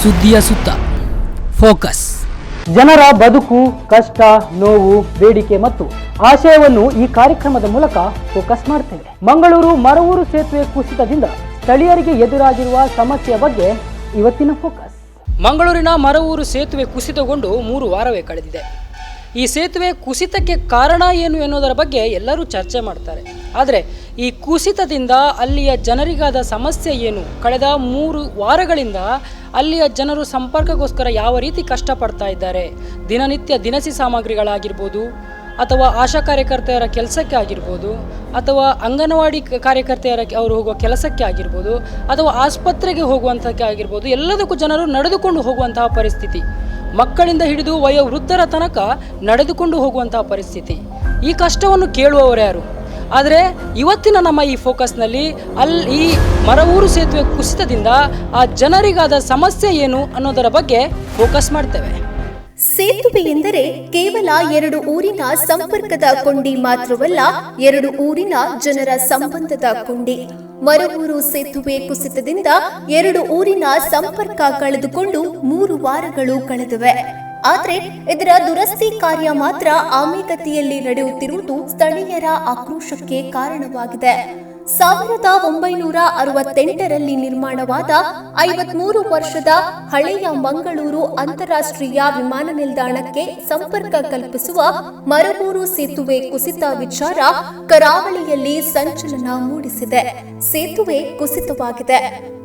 ಸುದ್ದಿಯ ಸುತ್ತ ಫೋಕಸ್. ಜನರ ಬದುಕು, ಕಷ್ಟ, ನೋವು, ಬೇಡಿಕೆ ಮತ್ತು ಆಶಯವನ್ನು ಈ ಕಾರ್ಯಕ್ರಮದ ಮೂಲಕ ಫೋಕಸ್ ಮಾಡ್ತೇವೆ. ಮಂಗಳೂರು ಮರವೂರು ಸೇತುವೆ ಕುಸಿತದಿಂದ ಸ್ಥಳೀಯರಿಗೆ ಎದುರಾಗಿರುವ ಸಮಸ್ಯೆಯ ಬಗ್ಗೆ ಇವತ್ತಿನ ಫೋಕಸ್. ಮಂಗಳೂರಿನ ಮರವೂರು ಸೇತುವೆ ಕುಸಿತಗೊಂಡು 3 ವಾರವೇ ಕಳೆದಿದೆ. ಈ ಸೇತುವೆ ಕುಸಿತಕ್ಕೆ ಕಾರಣ ಏನು ಎನ್ನುವುದರ ಬಗ್ಗೆ ಎಲ್ಲರೂ ಚರ್ಚೆ ಮಾಡ್ತಾರೆ. ಆದರೆ ಈ ಕುಸಿತದಿಂದ ಅಲ್ಲಿಯ ಜನರಿಗಾದ ಸಮಸ್ಯೆ ಏನು, ಕಳೆದ 3 ವಾರಗಳಿಂದ ಅಲ್ಲಿಯ ಜನರು ಸಂಪರ್ಕಕ್ಕೋಸ್ಕರ ಯಾವ ರೀತಿ ಕಷ್ಟಪಡ್ತಾ ಇದ್ದಾರೆ, ದಿನನಿತ್ಯ ದಿನಸಿ ಸಾಮಗ್ರಿಗಳಾಗಿರ್ಬೋದು, ಅಥವಾ ಆಶಾ ಕಾರ್ಯಕರ್ತೆಯರ ಕೆಲಸಕ್ಕೆ ಆಗಿರ್ಬೋದು, ಅಥವಾ ಅಂಗನವಾಡಿ ಕಾರ್ಯಕರ್ತೆಯರ ಅವರು ಹೋಗುವ ಕೆಲಸಕ್ಕೆ ಆಗಿರ್ಬೋದು, ಅಥವಾ ಆಸ್ಪತ್ರೆಗೆ ಹೋಗುವಂಥಕ್ಕೆ ಆಗಿರ್ಬೋದು, ಎಲ್ಲದಕ್ಕೂ ಜನರು ನಡೆದುಕೊಂಡು ಹೋಗುವಂತಹ ಪರಿಸ್ಥಿತಿ. ಮಕ್ಕಳಿಂದ ಹಿಡಿದು ವಯೋವೃದ್ಧರ ತನಕ ನಡೆದುಕೊಂಡು ಹೋಗುವಂತಹ ಪರಿಸ್ಥಿತಿ. ಈ ಕಷ್ಟವನ್ನು ಕೇಳುವವರು ಯಾರು? ಆದರೆ ಇವತ್ತಿನ ನಮ್ಮ ಈ ಫೋಕಸ್ನಲ್ಲಿ ಈ ಮರವೂರು ಸೇತುವೆ ಕುಸಿತದಿಂದ ಆ ಜನರಿಗಾದ ಸಮಸ್ಯೆ ಏನು ಅನ್ನೋದರ ಬಗ್ಗೆ ಫೋಕಸ್ ಮಾಡ್ತೇವೆ. ಸೇತುವೆ ಎಂದರೆ ಕೇವಲ 2 ಊರಿನ ಸಂಪರ್ಕದ ಕೊಂಡಿ ಮಾತ್ರವಲ್ಲ, 2 ಊರಿನ ಜನರ ಸಂಬಂಧದ ಕೊಂಡಿ. ಮರವೂರು ಸೇತುವೆ ಕುಸಿತದಿಂದ 2 ಊರಿನ ಸಂಪರ್ಕ ಕಳೆದುಕೊಂಡು 3 ವಾರಗಳು ಕಳೆದಿವೆ. ಆದರೆ ಇದರ ದುರಸ್ತಿ ಕಾರ್ಯ ಮಾತ್ರ ಆಮೆಗತಿಯಲ್ಲಿ ನಡೆಯುತ್ತಿರುವುದು ಸ್ಥಳೀಯರ ಆಕ್ರೋಶಕ್ಕೆ ಕಾರಣವಾಗಿದೆ. 1968ರಲ್ಲಿ ನಿರ್ಮಾಣವಾದ 53 ವರ್ಷದ ಹಳೆಯ ಮಂಗಳೂರು ಅಂತಾರಾಷ್ಟ್ರೀಯ ವಿಮಾನ ನಿಲ್ದಾಣಕ್ಕೆ ಸಂಪರ್ಕ ಕಲ್ಪಿಸುವ ಮರವೂರು ಸೇತುವೆ ಕುಸಿತ ವಿಚಾರ ಕರಾವಳಿಯಲ್ಲಿ ಸಂಚಲನ ಮೂಡಿಸಿದೆ. ಸೇತುವೆ ಕುಸಿತವಾಗಿದೆ.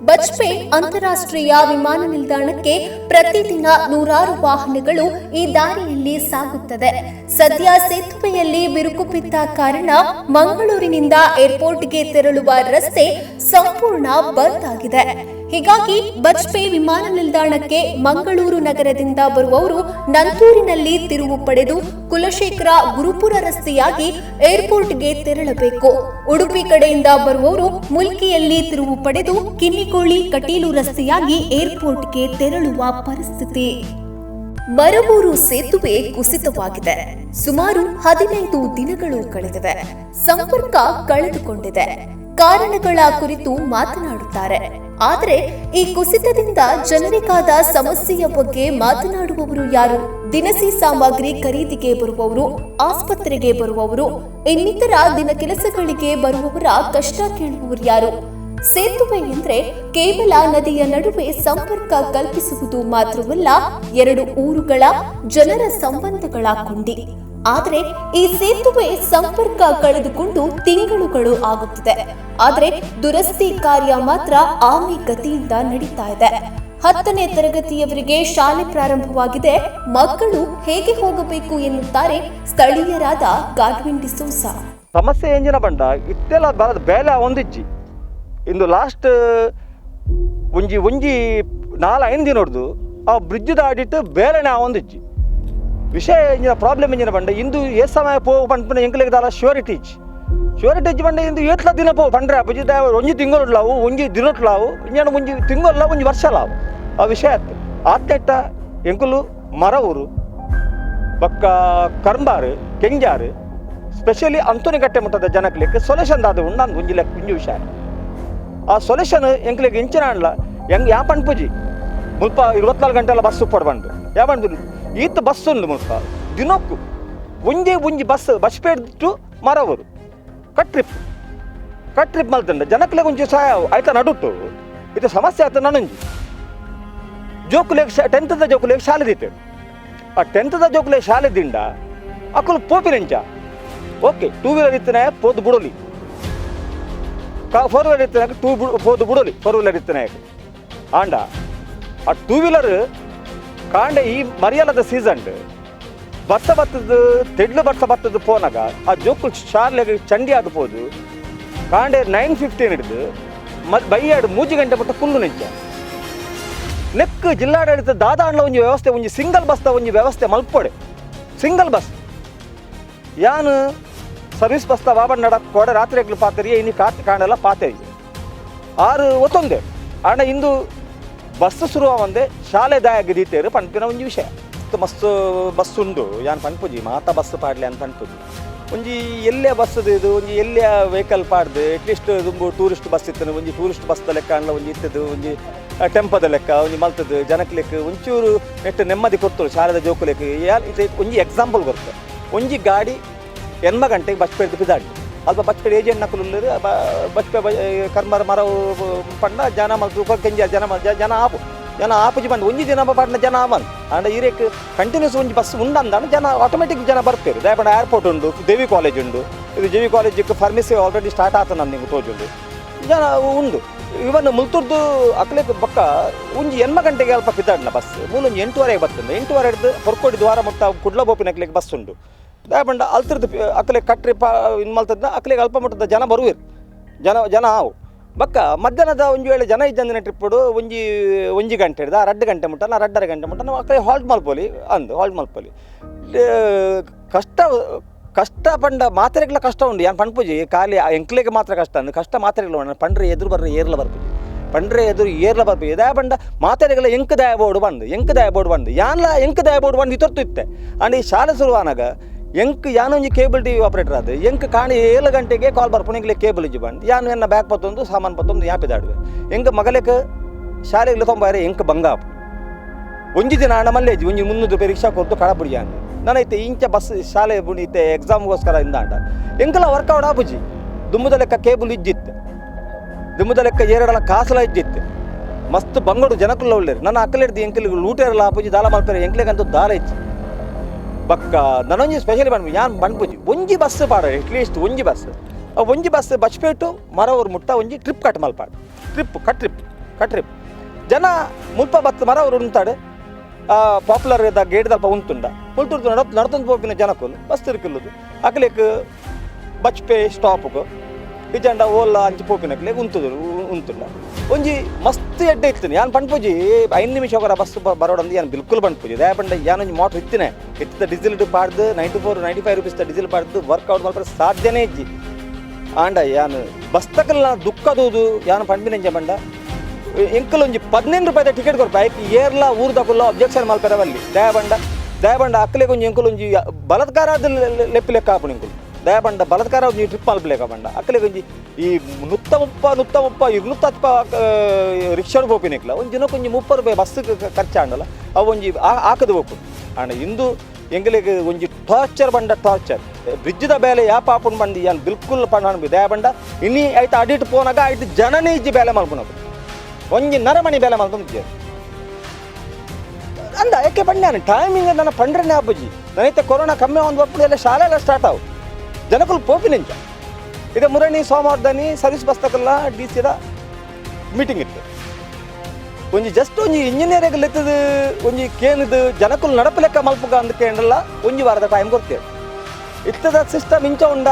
ಬಜ್ಪೆ ಅಂತಾರಾಷ್ಟ್ರೀಯ ವಿಮಾನ ನಿಲ್ದಾಣಕ್ಕೆ ಪ್ರತಿದಿನ 100 ವಾಹನಗಳು ಈ ದಾರಿಯಲ್ಲಿ ಸಾಗುತ್ತದೆ. ಸದ್ಯ ಸೇತುವೆಯಲ್ಲಿ ಬಿರುಕು ಬಿದ್ದ ಕಾರಣ ಮಂಗಳೂರಿನಿಂದ ಏರ್ಪೋರ್ಟ್ಗೆ ತೆರಳುವ ರಸ್ತೆ ಸಂಪೂರ್ಣ ಬಂದ್ ಆಗಿದೆ. ಹೀಗಾಗಿ ಬಜ್ಪೆ ವಿಮಾನ ನಿಲ್ದಾಣಕ್ಕೆ ಮಂಗಳೂರು ನಗರದಿಂದ ಬರುವವರು ನಂತೂರಿನಲ್ಲಿ ತಿರುವು ಪಡೆದು ಕುಲಶೇಖರ ಗುರುಪುರ ರಸ್ತೆಯಾಗಿ ಏರ್ಪೋರ್ಟ್ಗೆ ತೆರಳಬೇಕು. ಉಡುಪಿ ಕಡೆಯಿಂದ ಬರುವವರು ಮುಲ್ಕಿಯಲ್ಲಿ ತಿರುವು ಪಡೆದು ಕಿನ್ನಿಕೋಳಿ ಕಟೀಲು ರಸ್ತೆಯಾಗಿ ಏರ್ಪೋರ್ಟ್ಗೆ ತೆರಳುವ ಪರಿಸ್ಥಿತಿ. ಮರವೂರು ಸೇತುವೆ ಕುಸಿತವಾಗಿದೆ. ಸುಮಾರು 15 ದಿನಗಳು ಕಳೆದಿವೆ. ಸಂಪರ್ಕ ಕಳೆದುಕೊಂಡಿದೆ. ಕಾರಣಗಳ ಕುರಿತು ಮಾತನಾಡುತ್ತಾರೆ. ಆದರೆ ಈ ಕುಸಿತದಿಂದ ಜನರಿಗಾದ ಸಮಸ್ಯೆಯ ಬಗ್ಗೆ ಮಾತನಾಡುವವರು ಯಾರು? ದಿನಸಿ ಸಾಮಗ್ರಿ ಖರೀದಿಗೆ ಬರುವವರು, ಆಸ್ಪತ್ರೆಗೆ ಬರುವವರು, ಇನ್ನಿತರ ದಿನ ಕೆಲಸಗಳಿಗೆ ಬರುವವರ ಕಷ್ಟ ಕೇಳುವವರು ಯಾರು? ಸೇತುವೆ ಎಂದ್ರೆ ಕೇವಲ ನದಿಯ ನಡುವೆ ಸಂಪರ್ಕ ಕಲ್ಪಿಸುವುದು ಮಾತ್ರವಲ್ಲ, 2 ಊರುಗಳ ಜನರ ಸಂಬಂಧಗಳ ಕೊಂಡಿ. ಆದರೆ ಈ ಸೇತುವೆ ಸಂಪರ್ಕ ಕಳೆದುಕೊಂಡು ತಿಂಗಳುಗಳು ಆಗುತ್ತಿದೆ. ಆದರೆ ದುರಸ್ತಿ ಕಾರ್ಯ ಮಾತ್ರ ಆಮೆ ಗತಿಯಿಂದ ನಡೀತಾ ಇದೆ. 10ನೇ ತರಗತಿಯವರಿಗೆ ಶಾಲೆ ಪ್ರಾರಂಭವಾಗಿದೆ. ಮಕ್ಕಳು ಹೇಗೆ ಹೋಗಬೇಕು ಎನ್ನುತ್ತಾರೆ ಸ್ಥಳೀಯರಾದ ಗಾಡ್ವಿನ್ ಡಿಸೋಸ. ಸಮಸ್ಯೆ ಎಂಜಿನ ಬಂಡ ಇತ್ತೆಲ್ಲ ಬರದ ಬೇಲೆ ಒಂದಿಜ್ಜಿ ಇಂದು ಲಾಸ್ಟ್ ಒಂಜಿ 4-5 ದಿನ ಹೊಡೆದು ಆ ಬ್ರಿಡ್ಜ್ ದಾಡಿಟ್ಟು ಬೇಲೆನೆ ಒಂದಿಜ್ಜಿ ವಿಷಯ ಎಂಜಿನ ಪ್ರಾಬ್ಲಮ್ ಎಂಜಿನ ಬಂಡ ಇಂದು ಏ ಸಮಯ ಪೋವು ಪಂಪಿನ ಎಂಕ್ಲೆಗೆ ದಾಲ ಶ್ಯೂರಿಟೀಜ್ ಬಂಡ ಇಂದು 7 ದಿನ ಪೋವು ಪಂಡ್ರೆ ಬುಜಿದ 1 ತಿಂಗಳು 1 ದಿನಟ್ಲಾವು ಇಂಜನ 1 ತಿಂಗಳಲ್ಲ 1 ವರ್ಷ ಲಾವು ಆ ವಿಷಯ ಆಯ್ತು. ಆತ್ನೆಟ್ಟ ಎಂಕುಲು ಮರವೂರು ಬಕ್ಕ ಕರ್ಂಬಾರು ಕೆಂಜಾರು ಸ್ಪೆಷಲಿ ಅಂತೋನಿಗಟ್ಟೆ ಮುಟ್ಟದ ಜನಕ್ಲೆಕ್ಕೆ ಸೊಲ್ಯೂಷನ್ ದಾದ ನಾನು ಒಂಜಿ ವಿಷಯ. ಆ ಸೊಲ್ಯೂಷನ್ ಎಂಕ್ಲೆಗೆ ಇಂಚಿನ ಅಲ್ಲ ಹೆಂಗೆ ಯಾ ಪಂಪುಜಿ ಮುಲ್ಪ 24 ಗಂಟೆಲ್ಲ ಬಸ್ ಪಡ್ಬಂಡು ಯಾ ಪಂಪು ಈತ ಬಸ್ ಉಂಡು ಮುಲ್ಪ ದಿನಕ್ಕೂ ಒಂಜಿ ಬಸ್ ಪೇಡ್ತು ಮರವರು ಕಟ್ ಟ್ರಿಪ್ ಮಲ್ತಂಡ ಜನಕ್ಲೆಗೆ ಒಂಚೂರು ಸಹಾಯ ಆಯ್ತಾ ನಡುಟ್ಟು ಇದು ಸಮಸ್ಯೆ ಆಯ್ತು. ನನಂಜಿ ಜೋಕುಲೆಗೆ 10th ಜೋಕುಲೆಗೆ ಶಾಲೆ ದಿತ್ತೇವೆ. ಆ 10th ಜೋಕುಲೆಗೆ ಶಾಲೆ ದಿಂಡ ಅಕ್ಕಲು ಪೋಪಿನೆಂಚ ಓಕೆ 2 ವೀಲರ್ ಇತ್ತನೆ ಪೋದು ಬಿಡೋಲಿ, 4 ವೀಲರ್ ಇತ್ತನಾಗ ಪೋದು ಬಿಡೋಲಿ 4 ವೀಲರ್ ಇತ್ತನಾಗ ಆಂಡ ಆ 2 ವೀಲರ್ ಕಾಂಡೆ ಈ ಮರಿಯಲದ ಸೀಸನ್ ಬತ್ತದ ತೆಡ್ಲು ಬತ್ತದ ಪೋನಾಗ ಆ ಜೋಕು ಶಾಲೆಗೆ ಚಂಡಿ ಆದ ಪೋದು ಕಾಂಡೆ 9:15 ಹಿಡಿದು ಬೈಯಾಡು 3 ಗಂಟೆ ಬಿಟ್ಟು ಫುಲ್ಲು ನೆಂಚ ನೆಕ್ ಜಿಲ್ಲಾಡಳಿತ ದಾದಾಂಡ್ಲ ಒಂಜಿ ವ್ಯವಸ್ಥೆ ಒಂಜಿ ಸಿಂಗಲ್ ಬಸ್ದ ಒಂಜಿ ವ್ಯವಸ್ಥೆ ಮಲ್ಪೊಡೆ ಸಿಂಗಲ್ ಬಸ್ ಯಾನು ಸರ್ವಿಸ್ ಬಸ್ತ ಬಾಬಣ್ಣ ನಡ ಕೊಡೆ ರಾತ್ರಿ ಪಾತರಿಯೇ ಇನ್ನು ಕಾಣೆಲ್ಲ ಪಾತರಿಗೆ 6 ಒತ್ತೊಂದೆ ಆಂಡ ಇಂದು ಬಸ್ ಶುರುವ ಒಂದೇ ಶಾಲೆ ದಾಯಾಗಿ ದೀತೇರು ಪಂಪಿನ ಒಂದು ವಿಷಯ ಮಸ್ತ್ ಬಸ್ ಉಂಡು ಯಾನ್ ಪಂಪುಜಿ ಮಾತಾ ಬಸ್ ಪಾಡ್ಲಿ ಅಂತ ಅನ್ಪುಜಿ ಒಂಜಿ ಎಲ್ಲೇ ಬಸ್ಸದು ಇದು ಒಂಜಿ ಎಲ್ಲೇ ವೆಹಿಕಲ್ ಪಾಡ್ದು ಅಟ್ಲೀಸ್ಟ್ ತುಂಬು ಟೂರಿಸ್ಟ್ ಬಸ್ ಇತ್ತು ಒಂಜಿ ಟೂರಿಸ್ಟ್ ಬಸ್ದ ಲೆಕ್ಕ ಅಲ್ಲ ಒಂಜಿ ಇತ್ತದು ಒಂಜಿ ಟೆಂಪದ ಲೆಕ್ಕ ಒಂಜಿ ಮಲ್ತದ್ದು ಜನಕ್ಕೆ ಲೆಕ್ಕ ಒಂಚೂರು ನೆಟ್ಟು ನೆಮ್ಮದಿ ಕೊಡ್ತಳು ಶಾಲೆದ ಜೋಕು ಲೆಕ್ಕ ಇದು ಒಂಜಿ ಎಕ್ಸಾಂಪಲ್ ಕೊಡ್ತು ಒಂಜಿ ಗಾಡಿ 8 ಗಂಟೆಗೆ ಬಸ್ ಪೇಡ್ ಬಿದ್ದಾಡಿ ಅಲ್ಪ ಬಸ್ ಪೇಡ್ ಏಜೆಂಟ್ ನಕಲು ಬಸ್ ಪೇ ಕರ್ಮರ ಮರ ಪಂಡ ಜನ ಮಲ್ತು ಕೆಂಜಿ ಜನ ಆಪುಜಿ ಬಂದು ಒಂಜಿ ದಿನ ಪಂಡ ಜನ ಬಂದು ಅಂಡ ಇರೇಕ್ ಕಂಟಿನ್ಯೂಸ್ ಒಂಜಿ ಬಸ್ ಉಂಡಂದ ಜನ ಆಟೋಮೆಟಿಕ್ ಜನ ಬರ್ಪೇರು ದಯಪಂಡ ಏರ್ಪೋರ್ಟ್ ಉಂಡು ದೇವಿ ಕಾಲೇಜ್ ಉಂಡು ಇದು ದೇವಿ ಕಾಲೇಜಿಗೆ ಫಾರ್ಮಸಿ ಆಲ್ರೆಡಿ ಸ್ಟಾರ್ಟ್ ಆತ ನಾನು ನಿಮ್ಗೆ ತೋಜುಂಡು ಜನ ಉಂಡು ಇವನ್ ಮುಲ್ತುರ್ದು ಅಕ್ಲೆಕ್ ಬೊಕ್ಕ ಒಂಜಿ 8 ಗಂಟೆಗೆ ಅಲ್ಪ ಪಿತಾಡ್ನ ಬಸ್ ಮೂಲ ಒಂಜಿ 8:30 ಬರ್ತದೆ 8:30 ಹಿಡ್ದು ಹೊರಕೋಡಿ ದ್ವಾರ ಮುಟ್ಟ ಕುಡ್ಲ ಬೋಪಿನಕ್ಲೆಗ್ ಬಸ್ ಉಂಡು ದಯಪಂಡ ಅಲ್ತಿರ್ದು ಅಕ್ಲೆಗ್ ಕಟ್ರಿ ಇನ್ ಮಲ್ತದ್ನ ಅಕ್ಲೆಗ್ ಅಲ್ಪ ಮಟ್ಟದ ಜನ ಬರುವಿರು ಜನ ಆವು ಬಕ್ಕ ಮಧ್ಯಾಹ್ನದ ಒಂಜಿ ವೇಳೆ ಜನ ಇದ್ದಂದಿನ ಟ್ರಿಪ್ಪಡು ಒಂಜಿ ಗಂಟೆ ಹಿಡ್ದು 2 ಗಂಟೆ ಮುಟ್ಟ 2:30 ಗಂಟೆ ಮುಟ್ಟ ನಾವು ಅಕ್ಕಡೆ ಹಾಲ್ಟ್ ಮಲ್ಪೋಲಿ ಹಾಲ್ಟ್ ಮಲ್ಪೋಲಿ ಕಷ್ಟ ಪಂಡ ಮಾತ್ರೆಗಳ ಕಷ್ಟ ಉಂಡು ಯಾನ್ ಪಂಡ್ಪುಜಿ ಖಾಲಿ ಎಂಕ್ಲೆಗೆ ಮಾತ್ರ ಕಷ್ಟ ಅಂದು ಕಷ್ಟ ಮಾತ್ರೆಗಳು ಉಂಡು ಪಂಡ್ರೆ ಎದುರು ಬರ್ರೆ ಏರ್ಲ ಬರ್ಪುಜಿ ಪಂಡ್ರೆ ಎದುರು ಏರ್ಲ ಬರ್ಪುಜಿ ದಯ ಪಂಡ ಮಾತ್ರೆಗಳ ಎಂಕ್ ದಯ ಬೋರ್ಡ್ ಬಂದು ಯಾನ್ಲ ಎಂಕ್ ದಯ ಬೋರ್ಡ್ ಬಂದು ಇತ್ತೊರ್ತು ಇತ್ತೆ ಅಂಡ್ ಈ ಶಾಲೆ ಶುರುವಾನಾಗ ಎಂಕ್ ಯಾನೊಂಜಿ ಕೇಬಲ್ ಟಿ ವಿ ಆಪರೇಟರ್ ಅದು ಎಂಕ್ ಕಾಣಿ 7 ಗಂಟೆಗೆ ಕಾಲ್ ಬರ್ಪುನಿಗ್ಲೆ ಕೇಬಲ್ ಇಜ್ಜಿ ಬಂದು ಯಾನು ಎನ್ನ ಬ್ಯಾಗ್ ಪತ್ತೊಂದು ಸಾಮಾನು ಪತ್ತೊಂದು ಯಾಪಿದಾಡುವೆ ಎಂಕ್ ಮಗಲೇಕ ಶಾಲೆಗಳು ತೊಂಬಾರೆ ಎಂಕ್ ಬಂಗಾಪು ಒಂಜಿ ದಿನ ಹಣ ಮಲ್ಲೇಜಿ ಒಂಜಿ 300 ರೂಪಾಯಿ ರಿಕ್ಷಾ ಕೊಟ್ಟು ಕಡಪುಡಿ ಅಂತ ನನೈತೆ ಇಂಚ ಬಸ್ ಶಾಲೆ ಬುಣಿತೆ ಎಕ್ಸಾಮ್ಗೋಸ್ಕರ ಇಂದಾಂಡ ಎಂಕಲ ವರ್ಕೌಟ್ ಆಪುಜಿ ದುಮ್ಮದ ಲೆಕ್ಕ ಕೇಬಲ್ ಇಜ್ಜಿತ್ತು ದುಮ್ಮದ ಲೆಕ್ಕ ಏರಡಲ ಕಾಸಲ ಇಜ್ಜಿತ್ತು ಮಸ್ತ್ ಬಂಗೋಡು ಜನಕ್ಕಲ್ಲ ಒಳ್ಳೆರು ನನ್ನ ಅಕ್ಕಲಿಡ್ದು ಎಂಕಲಿಗೆ ಲೂಟೇರಲ್ಲ ಆಪುಜಿ ದಾಲ ಮಲ್ಪೇರೆ ಎಂಕ್ಲೆಗಂತೂ ದಾಲ ಇಚ್ಚಿ ಬಕ್ಕ ನನೊಂಜಿ ಸ್ಪೆಷಲಿ ಬಂದ್ವಿ ಯಾನ್ ಬಂದ್ಪುಜಿ ಒಂಜಿ ಬಸ್ ಪಾಡ ಅಟ್ಲೀಸ್ಟ್ ಒಂಜಿ ಬಸ್ ಬಚ್ಪೇಟು ಮರವರು ಮುಟ್ಟ ಒಂಜಿ ಟ್ರಿಪ್ ಕಟ್ ಮಲ್ಪಾಡು ಟ್ರಿಪ್ ಜನ ಮುಲ್ಪ ಬತ್ತು ಮರವರು ಉಂಟಾಡು ಪಾಪ್ಯುಲರ್ ಇದ್ದ ಗೇಟ್ ದಲ್ಪ ಉಂಟುಂಡ ಮುಲ್ತುರ್ದು ನಡ್ತೊಂದು ಪೋಪಿನ ಜನಕ್ಕೂ ಬಸ್ ತಿರುಕಿಲ್ಲದು ಅಕ್ಲೆಕ್ ಬಚ್ಪೆ ಸ್ಟಾಪ್ಗೆ ಇಜಂಡ ಓಲ್ಲ ಅಂಚಿ ಪೋಪಿನಕ್ಲೆ ಉಂತುಂಡ ಒಂಜಿ ಮಸ್ತ್ ಎಡ್ಡೆ ಇತ್ತು ಯಾನ್ ಪಂಡ್ಪುಜಿ 5 ನಿಮಿಷ ಹೋಗರ ಬಸ್ ಬರೋಡಂದು ಯಾನ್ ಬಿಲ್ಕುಲ್ ಪಂಡ್ಪುಜಿ ದಯಪಂಡ ಯಾನೊಂಜಿ ಮೋಟ್ರ್ ಇತ್ತಿನ ಎತ್ತಿದ ಡೀಸೆಲ್ ಪಾಡ್ದು 94-95 ರೂಪೀಸ್ ಡೀಸೆಲ್ ಪಾಡ್ದು ವರ್ಕೌಟ್ ಮಲ್ಪರೆ ಸಾಧ್ಯನೇ ಇಜ್ಜಿ ಆಂಡ ಯಾನ್ ಬಸ್ ತಕಲ್ಲ ದುಃಖದೂದು ಯಾನ್ ಪಂಡ್ಬಿನೆಂಜ ಬಂಡ ಎಂಕಲ್ ಒಂಜಿ 15 ರೂಪಾಯಿದ ಟಿಕೆಟ್ ಕೊಡ್ಪ ಐತಿ ಏರ್ಲ ಊರ್ದಕ್ಕಲ್ಲ ಅಬ್ಜೆಕ್ಷನ್ ಮಲ್ಪೆರವಲ್ಲಿ ದಯಪಂಡ ಅಕ್ಕಲೆಗೆ ಒಂಜಿ ಎಂಕಲ್ ಒಂಜಿ ಬಲತ್ಕಾರದ ಲೆಕ್ಕ ಆಪುಣ ಎಂಕುಲು ದಯಪಂಡ ಬಲತ್ಕಾರ ಒಂಜಿ ಟ್ರಿಪ್ ಮಲ್ಪಲೇಕ ಬಂಡ ಅಕ್ಕಲೆಗೆ ಒಂಜಿ ಈ ನುತ್ತ ಮುಪ್ಪ 210 ರಿಕ್ಷಾಡು ಪೋಪಿನೆಕ್ಲ ಒಂಜಿ ದಿನಕ್ಕೆ ಒಂಜಿ 30 ರೂಪಾಯಿ ಬಸ್ ಖರ್ಚಾಂಡಲ್ಲ ಅವು ಒಂಜಿ ಹಾಕದು ಹೋಗ್ಬೋದು ಆಂಡ ಇಂದು ಎಂಗಲಿಗೆ ಒಂಜಿ ಟಾರ್ಚರ್ ಬ್ರಿಡ್ಜ್ದ ಬೇಲೆ ಯಾಪ ಆಪುಂಡು ಬಂದು ಯಾನ್ ಬಿಲ್ಕುಲ್ ಪಂಡ ದಯಪಂಡ ಇನ್ನಿ ಆಯ್ತು ಅಡಿಟ್ ಪೋನಾಗ ಆಯ್ತು ಜನನೇ ಇಜ್ಜಿ ಬೇಲೆ ಮಲ್ಪುನದು ಒಂಜಿ ನರಮಣಿ ಬೇಲೆ ಮಲ್ಪಂದಿದ್ದೆ ಅಂದ ಯಾಕೆ ಪಂಡ್ಯಾನ ಟೈಮಿಂಗ್ ನನ್ನ ಪಂಡ್ರನೇ ಆಪುಜಿ ನನೈತೆ ಕೊರೋನಾ ಕಮ್ಮಿ ಒಂದು ಒಪ್ಪು ಎಲ್ಲ ಶಾಲೆ ಎಲ್ಲ ಸ್ಟಾರ್ಟ್ ಆವು ಜನಕ್ಕೂ ಪೋಪಿನೆಂಚ ಇದು ಮುರಣಿ ಸೋಮವಾರದನಿ ಸರ್ವಿಸ್ ಬಸ್ ತಕಲ್ಲ ಡಿ ಸಿದ ಮೀಟಿಂಗ್ ಇತ್ತು ಒಂಜಿ ಜಸ್ಟ್ ಒಂಜಿ ಇಂಜಿನಿಯರಿಂಗ್ ಲೆತ್ತದು ಒಂಜಿ ಕೇನದು ಜನಕ್ಕೂ ನಡಪ ಲೆಕ್ಕ ಮಲ್ಪಗ ಅಂದ್ಕೇಂಡ್ರಲ್ಲ ಒಂಜಿ ವಾರದ ಟೈಮ್ ಕೊಡ್ತೇವೆ ಇತ್ತದ ಸಿಸ್ಟಮ್ ಇಂಚ ಉಂಡ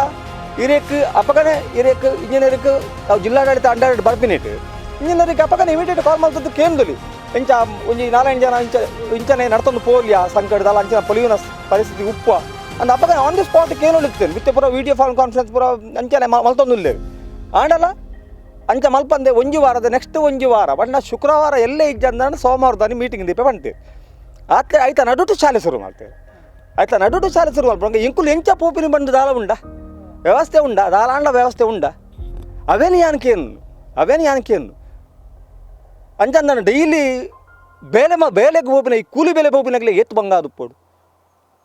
ಇರೇಕ್ ಅಪಗನೆ ಇರೇಕ್ ಇಂಜಿನಿಯರಿಂಗ್ ನಾವು ಜಿಲ್ಲಾಡಳಿತ ಅಂಡರ್ ಬರ್ಪಿನೇಟ್ ಇಂಜಿನಿಯರಿಂಗ್ ಅಪಗನೆ ಇಮಿಡಿಯೇಟ್ ಕಾಲ್ ಮಾಡ್ತದ್ದು ಕೇಂದ್ರದಲ್ಲಿ ಇಂಚ ಒಂಜಿ 4 ಜನ ಇಂಚನೆ ನಡ್ತೊಂದು ಪೋಲಿಯಾ ಸಂಕಟದಲ್ಲ ಅಂಚಿನ ಪೊಲಿಯುನ ಪರಿಸ್ಥಿತಿ ಉಪ್ಪು ಅಂದ ಅಪಗ ಆನ್ ದಿ ಸ್ಪಾಟ್ ಕೇನೊಳಿರ್ತೇನೆ ವಿತ್ ಪೂರ ವಿಡಿಯೋ ಕಾನ್ಫರೆನ್ಸ್ ಪೂರ ಅಂಚನೆ ಮಲ್ತೊಂದುಲ್ಲೇರು ಆಂಡಲ್ಲ ಅಂಚ ಮಲ್ಪಂದೆ ಒಂಜಿ ವಾರದ ನೆಕ್ಸ್ಟ್ ಒಂಜಿ ವಾರ ಬಣ್ಣ ಶುಕ್ರವಾರ ಎಲ್ಲೇ ಇಜ್ಜಂದ ಸೋಮವಾರದಲ್ಲಿ ಮೀಟಿಂಗ್ ದೀಪ ಬಂತೇವೆ ಆಯ್ತಾ ನಡುಟು ಶಾಲೆ ಶುರು ಮಾಡ್ತೇವೆ ನಡುಟು ಶಾಲೆ ಶುರು ಮಾಡ್ಬಂಗ ಇಂಕುಲು ಎಂಚ ಪೋಪಿನ ಬಂದು ದಾಲ ಉಂಡ ವ್ಯವಸ್ಥೆ ಉಂಡ ದಾಲಾಂಡ ವ್ಯವಸ್ಥೆ ಉಂಡ ಅವೇನು ಯಾನಕೇನು ಅಂಚಂದ ಡೈಲಿ ಬೇಲೆಗೆ ಪೋಪಿನ ಈ ಕೂಲಿ ಬೇಲೆ ಪೋಪಿನಗ್ಲೆ ಏತ್ ಬಂಗಾದು ಪೋಡು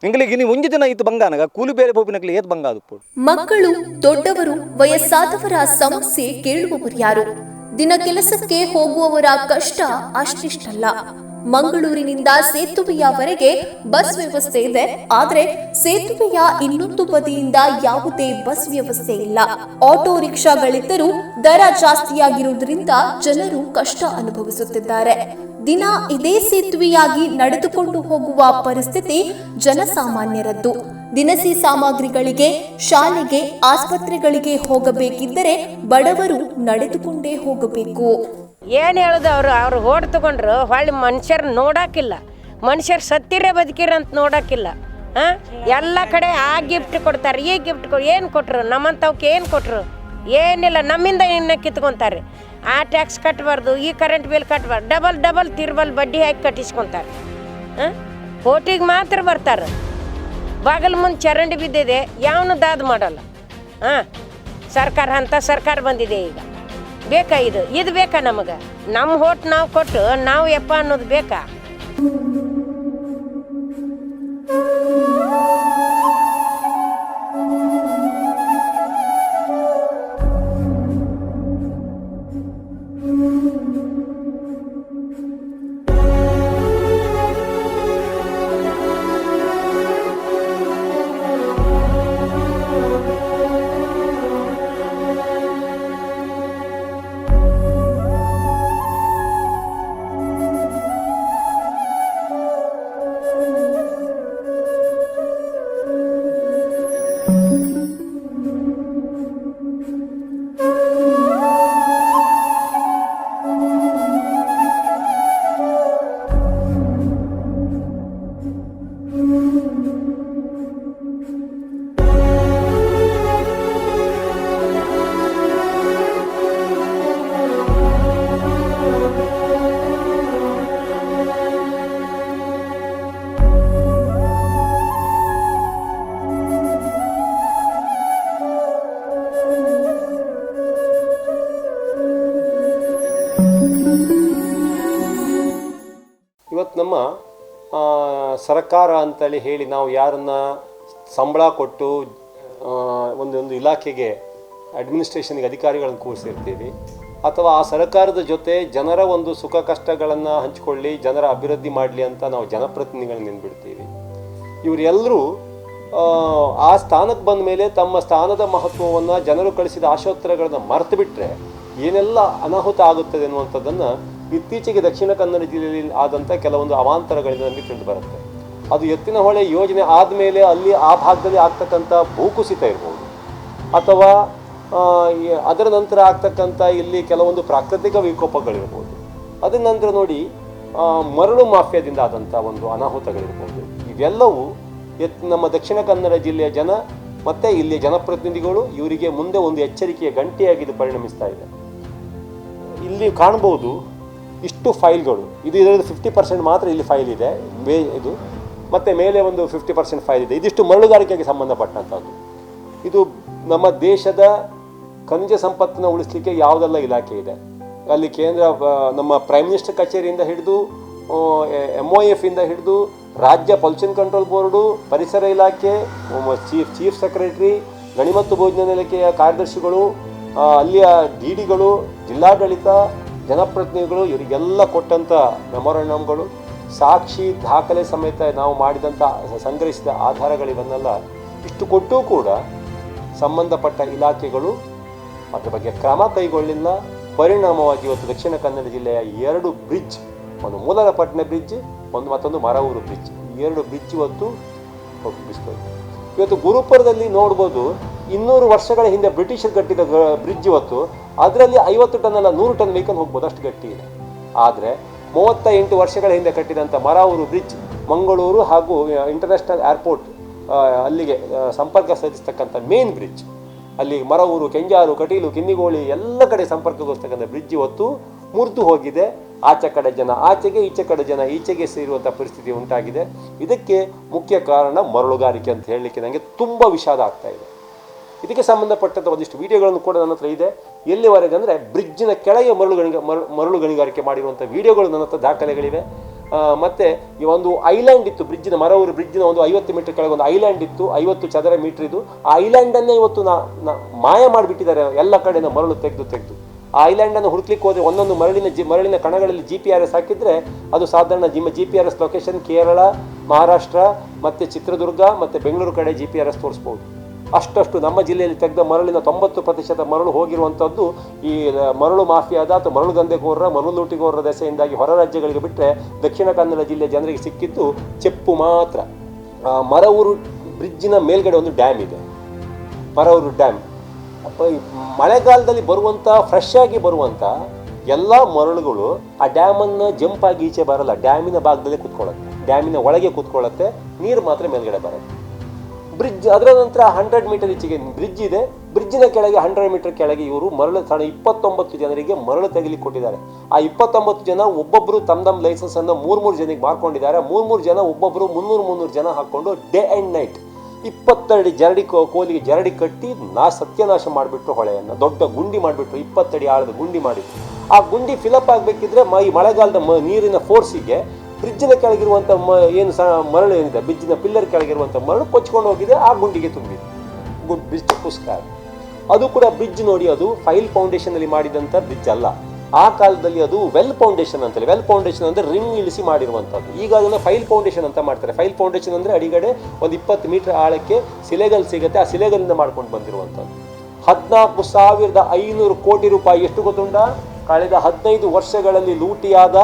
ಎಂಗಳಿಗೆ ನೀವು ಒಂಜಿ ದಿನ ಇತ್ತು ಬಂಗಾನಗ ಕೂಲಿ ಬೇರೆ ಪೋಪಿನಗ್ಲೆ ಏತ್ ಬಂಗಾದು ಪೋಡು ಮಕ್ಕಳು ದೊಡ್ಡವರು ವಯಸ್ಸಾದವರ ಸಮಸ್ಯೆ ಕೇಳುವವರು ಯಾರು ದಿನ ಕೆಲಸಕ್ಕೆ ಹೋಗುವವರ ಕಷ್ಟ ಅಷ್ಟಿಷ್ಟಲ್ಲ ಮಂಗಳೂರಿನಿಂದ ಸೇತುವೆಯವರೆಗೆ ಬಸ್ ವ್ಯವಸ್ಥೆ ಇದೆ ಆದರೆ ಸೇತುವೆಯ ಇನ್ನೊಂದು ಬದಿಯಿಂದ ಯಾವುದೇ ಬಸ್ ವ್ಯವಸ್ಥೆ ಇಲ್ಲ ಆಟೋ ರಿಕ್ಷಾಗಳಿದ್ದರೂ ದರ ಜಾಸ್ತಿಯಾಗಿರುವುದರಿಂದ ಜನರು ಕಷ್ಟ ಅನುಭವಿಸುತ್ತಿದ್ದಾರೆ ದಿನ ಇದೇ ಸೇತುವೆಯಾಗಿ ನಡೆದುಕೊಂಡು ಹೋಗುವ ಪರಿಸ್ಥಿತಿ ಜನಸಾಮಾನ್ಯರದ್ದು ದಿನಸಿ ಸಾಮಗ್ರಿಗಳಿಗೆ ಶಾಲೆಗೆ ಆಸ್ಪತ್ರೆಗಳಿಗೆ ಹೋಗಬೇಕಿದ್ದರೆ ಬಡವರು ನಡೆದುಕೊಂಡೇ ಹೋಗಬೇಕು ಏನು ಹೇಳೋದು ಅವ್ರು ಓಡ್ ತಗೊಂಡ್ರು ಹೊಳ್ಳಿ ಮನುಷ್ಯರು ನೋಡೋಕ್ಕಿಲ್ಲ ಮನುಷ್ಯರು ಸತ್ತಿರೇ ಬದುಕಿರಂತ ನೋಡೋಕ್ಕಿಲ್ಲ ಎಲ್ಲ ಕಡೆ ಆ ಗಿಫ್ಟ್ ಕೊಡ್ತಾರೆ ಈ ಗಿಫ್ಟ್ ಏನು ಕೊಟ್ಟರು ನಮ್ಮಂಥವ್ಕೆ ಏನು ಕೊಟ್ಟರು ಏನಿಲ್ಲ ನಮ್ಮಿಂದ ಇನ್ನು ಕಿತ್ಕೊತಾರೆ ಆ ಟ್ಯಾಕ್ಸ್ ಕಟ್ಟಬಾರ್ದು ಈ ಕರೆಂಟ್ ಬಿಲ್ ಕಟ್ಟಬಾರ್ದು ಡಬಲ್ ತಿರ್ಬಲ್ ಬಡ್ಡಿ ಹಾಕಿ ಕಟ್ಟಿಸ್ಕೊತಾರೆ ಓಟಿಗೆ ಮಾತ್ರ ಬರ್ತಾರೆ ಬಾಗಿಲು ಮುಂದೆ ಚರಂಡಿ ಬಿದ್ದಿದೆ, ಯಾವನು ದಾದ ಮಾಡಲ್ಲ. ಹಾಂ, ಸರ್ಕಾರ ಅಂತ ಸರ್ಕಾರ ಬಂದಿದೆ ಈಗ. ಬೇಕಾ ಇದು ಬೇಕಾ ನಮಗೆ? ನಮ್ಮ ಹೋಟ್ ನಾವು ಕೊಟ್ಟು ನಾವು ಯಪ್ಪ ಅನ್ನೋದು ಬೇಕಾ? ಇವತ್ತು ನಮ್ಮ ಸರ್ಕಾರ ಅಂತೇಳಿ ಹೇಳಿ ನಾವು ಯಾರನ್ನ ಸಂಬಳ ಕೊಟ್ಟು ಒಂದೊಂದು ಇಲಾಖೆಗೆ ಅಡ್ಮಿನಿಸ್ಟ್ರೇಷನ್ಗೆ ಅಧಿಕಾರಿಗಳನ್ನು ಕೂರಿಸಿರ್ತೀವಿ, ಅಥವಾ ಆ ಸರ್ಕಾರದ ಜೊತೆ ಜನರ ಒಂದು ಸುಖ ಕಷ್ಟಗಳನ್ನು ಹಂಚಿಕೊಳ್ಳಿ, ಜನರ ಅಭಿವೃದ್ಧಿ ಮಾಡಲಿ ಅಂತ ನಾವು ಜನಪ್ರತಿನಿಧಿಗಳನ್ನ ನೆನ್ಬಿಡ್ತೀವಿ. ಇವರೆಲ್ಲರೂ ಆ ಸ್ಥಾನಕ್ಕೆ ಬಂದ ಮೇಲೆ ತಮ್ಮ ಸ್ಥಾನದ ಮಹತ್ವವನ್ನು, ಜನರು ಕಳಿಸಿದ ಆಶೋತ್ತರಗಳನ್ನು ಮರೆತು ಬಿಟ್ಟರೆ ಏನೆಲ್ಲ ಅನಾಹುತ ಆಗುತ್ತದೆ ಅನ್ನುವಂಥದ್ದನ್ನು ಇತ್ತೀಚೆಗೆ ದಕ್ಷಿಣ ಕನ್ನಡ ಜಿಲ್ಲೆಯಲ್ಲಿ ಆದಂಥ ಕೆಲವೊಂದು ಅವಾಂತರಗಳಿಂದ ನಮಗೆ ತಿಳಿದು ಬರುತ್ತೆ. ಅದು ಎತ್ತಿನಹೊಳೆ ಯೋಜನೆ ಆದಮೇಲೆ ಅಲ್ಲಿ ಆ ಭಾಗದಲ್ಲಿ ಆಗ್ತಕ್ಕಂಥ ಭೂಕುಸಿತ ಇರ್ಬೋದು, ಅಥವಾ ಅದರ ನಂತರ ಆಗ್ತಕ್ಕಂಥ ಇಲ್ಲಿ ಕೆಲವೊಂದು ಪ್ರಾಕೃತಿಕ ವಿಕೋಪಗಳಿರ್ಬೋದು, ಅದರ ನಂತರ ನೋಡಿ ಮರಳು ಮಾಫಿಯಾದಿಂದ ಆದಂಥ ಒಂದು ಅನಾಹುತಗಳಿರ್ಬೋದು. ಇವೆಲ್ಲವೂ ನಮ್ಮ ದಕ್ಷಿಣ ಕನ್ನಡ ಜಿಲ್ಲೆಯ ಜನ ಮತ್ತು ಇಲ್ಲಿಯ ಜನಪ್ರತಿನಿಧಿಗಳು ಇವರಿಗೆ ಮುಂದೆ ಒಂದು ಎಚ್ಚರಿಕೆಯ ಗಂಟೆಯಾಗಿ ಇದು ಪರಿಣಮಿಸ್ತಾ ಇದೆ. ಇಲ್ಲಿ ಕಾಣ್ಬೋದು ಇಷ್ಟು ಫೈಲ್ಗಳು, ಇದರಲ್ಲಿ 50% ಮಾತ್ರ ಇಲ್ಲಿ ಫೈಲ್ ಇದೆ, ಇದು ಮತ್ತು ಮೇಲೆ ಒಂದು 50% ಫೈಲ್ ಇದೆ. ಇದಿಷ್ಟು ಮರಳುಗಾರಿಕೆಗೆ ಸಂಬಂಧಪಟ್ಟಂಥದ್ದು. ಇದು ನಮ್ಮ ದೇಶದ ಖನಿಜ ಸಂಪತ್ತನ್ನು ಉಳಿಸಲಿಕ್ಕೆ ಯಾವುದೆಲ್ಲ ಇಲಾಖೆ ಇದೆ ಅಲ್ಲಿ, ಕೇಂದ್ರ ನಮ್ಮ ಪ್ರೈಮ್ ಮಿನಿಸ್ಟರ್ ಕಚೇರಿಯಿಂದ ಹಿಡಿದು MOF ಇಂದ ಹಿಡಿದು ರಾಜ್ಯ ಪೊಲ್ಯೂಷನ್ ಕಂಟ್ರೋಲ್ ಬೋರ್ಡು, ಪರಿಸರ ಇಲಾಖೆ, ಚೀಫ್ ಸೆಕ್ರೆಟರಿ, ಗಣಿ ಮತ್ತು ಭೋಜನ ಇಲಾಖೆಯ ಕಾರ್ಯದರ್ಶಿಗಳು, ಅಲ್ಲಿಯ DDಗಳು, ಜಿಲ್ಲಾಡಳಿತ, ಜನಪ್ರತಿನಿಧಿಗಳು, ಇವರಿಗೆಲ್ಲ ಕೊಟ್ಟಂಥ ಮೆಮೊರಂಡಮ್ಗಳು, ಸಾಕ್ಷಿ ದಾಖಲೆ ಸಮೇತ ನಾವು ಮಾಡಿದಂಥ ಸಂಗ್ರಹಿಸಿದ ಆಧಾರಗಳಿವನ್ನೆಲ್ಲ ಇಷ್ಟು ಕೊಟ್ಟೂ ಕೂಡ ಸಂಬಂಧಪಟ್ಟ ಇಲಾಖೆಗಳು ಅದರ ಬಗ್ಗೆ ಕ್ರಮ ಕೈಗೊಳ್ಳಿಲ್ಲ. ಪರಿಣಾಮವಾಗಿ ಇವತ್ತು ದಕ್ಷಿಣ ಕನ್ನಡ ಜಿಲ್ಲೆಯ 2 ಬ್ರಿಡ್ಜ್, ಒಂದು ಮೂಲರಪಟ್ಟಣ ಬ್ರಿಡ್ಜ್, ಮತ್ತೊಂದು ಮರವೂರು ಬ್ರಿಡ್ಜ್, 2 ಬ್ರಿಡ್ಜ್ ಇವತ್ತು ಬಿಸ್ಕೋಯ್ತು. ಇವತ್ತು ಗುರುಪುರದಲ್ಲಿ ನೋಡ್ಬೋದು 200 ವರ್ಷಗಳ ಹಿಂದೆ ಬ್ರಿಟಿಷರು ಕಟ್ಟಿದ ಬ್ರಿಡ್ಜ್ ಇವತ್ತು ಅದರಲ್ಲಿ 50 ಟನ್ ಅಲ್ಲ 100 ಟನ್ ವೆಹಿಕಲ್ ಹೋಗ್ಬೋದು, ಅಷ್ಟು ಗಟ್ಟಿ ಇದೆ. ಆದರೆ 38 ವರ್ಷಗಳ ಹಿಂದೆ ಕಟ್ಟಿದಂಥ ಮರವೂರು ಬ್ರಿಡ್ಜ್ ಮಂಗಳೂರು ಹಾಗೂ ಇಂಟರ್ನ್ಯಾಷನಲ್ ಏರ್ಪೋರ್ಟ್ ಅಲ್ಲಿಗೆ ಸಂಪರ್ಕ ಸಾಧಿಸ್ತಕ್ಕಂಥ ಮೇನ್ ಬ್ರಿಡ್ಜ್, ಅಲ್ಲಿ ಮರವೂರು, ಕೆಂಜಾರು, ಕಟೀಲು, ಕಿನ್ನಿಗೋಳಿ ಎಲ್ಲ ಕಡೆ ಸಂಪರ್ಕಗೊಳಿಸ್ತಕ್ಕಂಥ ಬ್ರಿಡ್ಜ್ ಇವತ್ತು ಮುರಿದು ಹೋಗಿದೆ. ಆಚೆ ಕಡೆ ಜನ ಆಚೆಗೆ, ಈಚೆ ಕಡೆ ಜನ ಈಚೆಗೆ ಸೇರುವಂಥ ಪರಿಸ್ಥಿತಿ ಉಂಟಾಗಿದೆ. ಇದಕ್ಕೆ ಮುಖ್ಯ ಕಾರಣ ಮರಳುಗಾರಿಕೆ ಅಂತ ಹೇಳಲಿಕ್ಕೆ ನನಗೆ ತುಂಬ ವಿಷಾದ ಆಗ್ತಾ ಇದೆ. ಇದಕ್ಕೆ ಸಂಬಂಧಪಟ್ಟಂಥ ಒಂದಿಷ್ಟು ವಿಡಿಯೋಗಳನ್ನು ಕೂಡ ನನ್ನ ಹತ್ರ ಇದೆ. ಎಲ್ಲಿವರೆಗೆ ಅಂದರೆ ಬ್ರಿಡ್ಜಿನ ಕೆಳಗೆ ಮರಳು ಗಣಿಗಾರಿಕೆ ಮಾಡಿರುವಂಥ ವಿಡಿಯೋಗಳು ನನ್ನ ಹತ್ರ ದಾಖಲೆಗಳಿವೆ. ಮತ್ತು ಈ ಒಂದು ಐಲ್ಯಾಂಡ್ ಇತ್ತು ಬ್ರಿಡ್ಜಿನ, ಮರವೂರು ಬ್ರಿಡ್ಜಿನ ಒಂದು 50 ಮೀಟರ್ ಕೆಳಗೆ ಒಂದು ಐಲ್ಯಾಂಡ್ ಇತ್ತು, 50 ಚದರ ಮೀಟರ್ ಇದು. ಆ ಐಲ್ಯಾಂಡನ್ನೇ ಇವತ್ತು ಮಾಯ ಮಾಡಿಬಿಟ್ಟಿದ್ದಾರೆ, ಎಲ್ಲ ಕಡೆಯಿಂದ ಮರಳು ತೆಗೆದು. ಆ ಐಲ್ಯಾಂಡನ್ನು ಹುಡುಕ್ಲಿಕ್ಕೆ ಹೋದರೆ ಒಂದೊಂದು ಮರಳಿನ ಕಣಗಳಲ್ಲಿ GPS ಹಾಕಿದರೆ ಅದು ಸಾಧಾರಣ GPS ಲೊಕೇಶನ್ ಕೇರಳ, ಮಹಾರಾಷ್ಟ್ರ ಮತ್ತು ಚಿತ್ರದುರ್ಗ ಮತ್ತು ಬೆಂಗಳೂರು ಕಡೆ GPS ತೋರಿಸ್ಬೋದು. ಅಷ್ಟು ನಮ್ಮ ಜಿಲ್ಲೆಯಲ್ಲಿ ತೆಗೆದ ಮರಳಿನ 90% ಮರಳು ಹೋಗಿರುವಂಥದ್ದು ಈ ಮರಳು ಮಾಫಿಯಾದ ಅಥವಾ ಮರಳು ದಂಧೆಕೋರರ, ಮರಳು ಲೂಟಿಗೋರರ ದೆಸೆಯಿಂದಾಗಿ ಹೊರ ರಾಜ್ಯಗಳಿಗೆ ಬಿಟ್ಟರೆ ದಕ್ಷಿಣ ಕನ್ನಡ ಜಿಲ್ಲೆಯ ಜನರಿಗೆ ಸಿಕ್ಕಿದ್ದು ಚೆಪ್ಪು ಮಾತ್ರ. ಮರವೂರು ಬ್ರಿಡ್ಜಿನ ಮೇಲ್ಗಡೆ ಒಂದು ಡ್ಯಾಮ್ ಇದೆ, ಮರವೂರು ಡ್ಯಾಮ್. ಮಳೆಗಾಲದಲ್ಲಿ ಬರುವಂಥ ಫ್ರೆಶ್ ಆಗಿ ಬರುವಂಥ ಎಲ್ಲ ಮರಳುಗಳು ಆ ಡ್ಯಾಮನ್ನು ಜಂಪ್ ಆಗಿ ಈಚೆ ಬರಲ್ಲ, ಡ್ಯಾಮಿನ ಭಾಗದಲ್ಲೇ ಕೂತ್ಕೊಳ್ಳುತ್ತೆ, ಡ್ಯಾಮಿನ ಒಳಗೆ ಕೂತ್ಕೊಳ್ಳುತ್ತೆ, ನೀರು ಮಾತ್ರ ಮೇಲ್ಗಡೆ ಬರುತ್ತೆ. ಬ್ರಿಡ್ಜ್ ಅದರ ನಂತರ 100 ಮೀಟರ್ ಈಚೆಗೆ ಬ್ರಿಡ್ಜ್ ಇದೆ, ಬ್ರಿಡ್ಜಿನ ಕೆಳಗೆ 100 ಮೀಟರ್ ಕೆಳಗೆ ಇವರು ಮರಳು 29 ಜನರಿಗೆ ಮರಳು ತೆಗಿಲಿಕ್ಕೆ ಕೊಟ್ಟಿದ್ದಾರೆ. ಆ 29 ಜನ ಒಬ್ಬೊಬ್ಬರು ತಮ್ಮ ಲೈಸೆನ್ಸ್ ಅನ್ನು 3 ಜನಕ್ಕೆ ಮಾರ್ಕೊಂಡಿದ್ದಾರೆ. 3 ಜನ ಒಬ್ಬೊಬ್ಬರು 300 ಜನ ಹಾಕ್ಕೊಂಡು ಡೇ ಆ್ಯಂಡ್ ನೈಟ್ 20 ಅಡಿ ಕೋಲಿಗೆ ಜರಡಿ ಕಟ್ಟಿ ಸತ್ಯನಾಶ ಮಾಡಿಬಿಟ್ರು. ಹೊಳೆಯನ್ನು ದೊಡ್ಡ ಗುಂಡಿ ಮಾಡಿಬಿಟ್ರು, 20 ಅಡಿ ಆಳದ ಗುಂಡಿ ಮಾಡಿದ್ರು. ಆ ಗುಂಡಿ ಫಿಲಪ್ ಆಗಬೇಕಿದ್ರೆ ಈ ಮಳೆಗಾಲದ ನೀರಿನ ಫೋರ್ಸಿಗೆ ಬ್ರಿಡ್ಜಿನ ಕೆಳಗಿರುವಂಥ ಏನು ಮರಳು ಏನಿದೆ, ಬ್ರಿಡ್ಜಿನ ಪಿಲ್ಲರ್ ಕೆಳಗಿರುವಂಥ ಮರಳು ಕೊಚ್ಕೊಂಡು ಹೋಗಿದೆ, ಆ ಗುಂಡಿಗೆ ತುಂಬಿದೆ. ಬ್ರಿಡ್ಜ್ ಪುಸ್ತಕ ಅದು ಕೂಡ ಬ್ರಿಡ್ಜ್ ನೋಡಿ, ಅದು ಫೈಲ್ ಫೌಂಡೇಶನಲ್ಲಿ ಮಾಡಿದಂಥ ಬ್ರಿಡ್ಜ್ ಅಲ್ಲ. ಆ ಕಾಲದಲ್ಲಿ ಅದು ವೆಲ್ ಫೌಂಡೇಶನ್ ಅಂತೇಳಿ, ವೆಲ್ ಫೌಂಡೇಶನ್ ಅಂದರೆ ರಿಮ್ ಇಳಿಸಿ ಮಾಡಿರುವಂಥದ್ದು. ಈಗ ಅದನ್ನು ಫೈಲ್ ಫೌಂಡೇಶನ್ ಅಂತ ಮಾಡ್ತಾರೆ. ಫೈಲ್ ಫೌಂಡೇಶನ್ ಅಂದರೆ ಅಡಿಗಡೆ ಒಂದು 20 ಮೀಟರ್ ಆಳಕ್ಕೆ ಸಿಲೆಗಲ್ ಸಿಗುತ್ತೆ, ಆ ಸಿಲೆಗಲಿಂದ ಮಾಡ್ಕೊಂಡು ಬಂದಿರುವಂಥದ್ದು. 14,500 ಕೋಟಿ ರೂಪಾಯಿ, ಎಷ್ಟು ಗೊತ್ತುಂಟ? ಕಳೆದ 15 ವರ್ಷಗಳಲ್ಲಿ ಲೂಟಿಯಾದ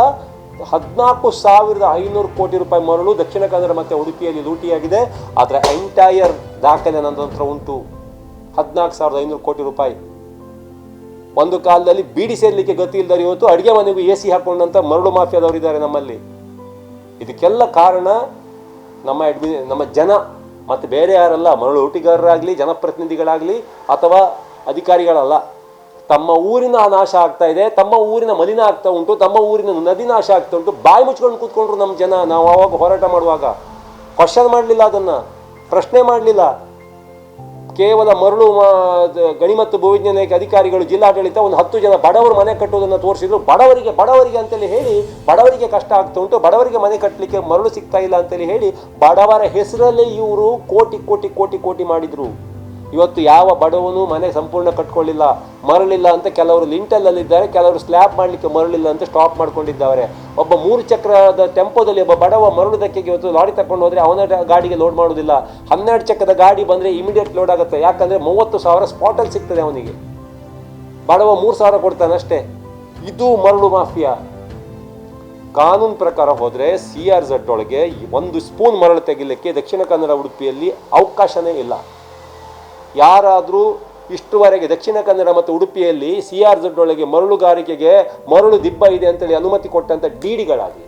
14,500 ಕೋಟಿ ರೂಪಾಯಿ ಮರಳು ದಕ್ಷಿಣ ಕನ್ನಡ ಮತ್ತು ಉಡುಪಿಯಲ್ಲಿ ಲೂಟಿಯಾಗಿದೆ. ಅದರ ಎಂಟೈರ್ ದಾಖಲೆ ನನ್ನ ಹತ್ರ ಉಂಟು. 14,500 ಕೋಟಿ ರೂಪಾಯಿ. ಒಂದು ಕಾಲದಲ್ಲಿ ಬೀಡಿ ಸೇರ್ಲಿಕ್ಕೆ ಗತಿ ಇಲ್ಲದವರು ಇವತ್ತು ಅಡುಗೆ ಮನೆಗೂ AC ಹಾಕೊಂಡಂತ ಮರಳು ಮಾಫಿಯಾದವರು ಇದ್ದಾರೆ ನಮ್ಮಲ್ಲಿ. ಇದಕ್ಕೆಲ್ಲ ಕಾರಣ ನಮ್ಮ ಜನ, ಮತ್ತು ಬೇರೆ ಯಾರಲ್ಲ, ಮರಳು ಲೂಟಿಗಾರರಾಗಲಿ, ಜನಪ್ರತಿನಿಧಿಗಳಾಗಲಿ ಅಥವಾ ಅಧಿಕಾರಿಗಳಲ್ಲ. ತಮ್ಮ ಊರಿನ ನಾಶ ಆಗ್ತಾ ಇದೆ, ತಮ್ಮ ಊರಿನ ಮಲಿನ ಆಗ್ತಾ ಉಂಟು, ತಮ್ಮ ಊರಿನ ನದಿ ನಾಶ ಆಗ್ತಾ ಉಂಟು. ಬಾಯಿ ಮುಚ್ಕೊಂಡು ಕೂತ್ಕೊಂಡ್ರು ನಮ್ಮ ಜನ. ನಾವು ಆವಾಗ ಹೋರಾಟ ಮಾಡುವಾಗ ಕ್ವಶನ್ ಮಾಡಲಿಲ್ಲ, ಅದನ್ನು ಪ್ರಶ್ನೆ ಮಾಡಲಿಲ್ಲ. ಕೇವಲ ಮರಳು ಗಣಿ ಮತ್ತು ಭೂವಿಜ್ಞಾನಕ್ಕೆ ಅಧಿಕಾರಿಗಳು, ಜಿಲ್ಲಾಡಳಿತ ಒಂದು 10 ಜನ ಬಡವರು ಮನೆ ಕಟ್ಟುವುದನ್ನು ತೋರಿಸಿದ್ರು. ಬಡವರಿಗೆ ಅಂತೇಳಿ ಹೇಳಿ, ಬಡವರಿಗೆ ಕಷ್ಟ ಆಗ್ತಾ ಉಂಟು, ಬಡವರಿಗೆ ಮನೆ ಕಟ್ಟಲಿಕ್ಕೆ ಮರಳು ಸಿಗ್ತಾ ಇಲ್ಲ ಅಂತೇಳಿ ಹೇಳಿ ಬಡವರ ಹೆಸರಲ್ಲೇ ಇವರು ಕೋಟಿ ಕೋಟಿ ಕೋಟಿ ಕೋಟಿ ಮಾಡಿದ್ರು. ಇವತ್ತು ಯಾವ ಬಡವನು ಮನೆ ಸಂಪೂರ್ಣ ಕಟ್ಕೊಳ್ಳಿಲ್ಲ. ಮರಳಿಲ್ಲ ಅಂತ ಕೆಲವರು ಲಿಂಟಲ್ಲಲ್ಲಿದ್ದಾರೆ, ಕೆಲವರು ಸ್ಲ್ಯಾಬ್ ಮಾಡಲಿಕ್ಕೆ ಮರಳಿಲ್ಲ ಅಂತ ಸ್ಟಾಪ್ ಮಾಡ್ಕೊಂಡಿದ್ದಾರೆ. ಒಬ್ಬ 3 ಚಕ್ರದ ಟೆಂಪೋದಲ್ಲಿ ಒಬ್ಬ ಬಡವ ಮರಳು ದಕ್ಕೆಗೆ ಇವತ್ತು ಲಾರಿ ತಗೊಂಡು ಹೋದರೆ ಅವನ ಗಾಡಿಗೆ ಲೋಡ್ ಮಾಡೋದಿಲ್ಲ. 12 ಚಕ್ರದ ಗಾಡಿ ಬಂದರೆ ಇಮಿಡಿಯೇಟ್ ಲೋಡ್ ಆಗುತ್ತೆ. ಯಾಕಂದರೆ 30,000 ಸ್ಪಾಟಲ್ಲಿ ಸಿಗ್ತದೆ ಅವನಿಗೆ. ಬಡವ 3,000 ಕೊಡ್ತಾನೆ ಅಷ್ಟೇ. ಇದು ಮರಳು ಮಾಫಿಯಾ. ಕಾನೂನು ಪ್ರಕಾರ ಹೋದರೆ CRZ ಒಳಗೆ 1 ಸ್ಪೂನ್ ಮರಳು ತೆಗಿಲಿಕ್ಕೆ ದಕ್ಷಿಣ ಕನ್ನಡ ಉಡುಪಿಯಲ್ಲಿ ಅವಕಾಶನೇ ಇಲ್ಲ. ಯಾರಾದರೂ ಇಷ್ಟುವರೆಗೆ ದಕ್ಷಿಣ ಕನ್ನಡ ಮತ್ತು ಉಡುಪಿಯಲ್ಲಿ CRZ ಒಳಗೆ ಮರಳುಗಾರಿಕೆಗೆ ಮರಳು ದಿಬ್ಬ ಇದೆ ಅಂತೇಳಿ ಅನುಮತಿ ಕೊಟ್ಟಂಥ DDಗಳಾಗಲಿ,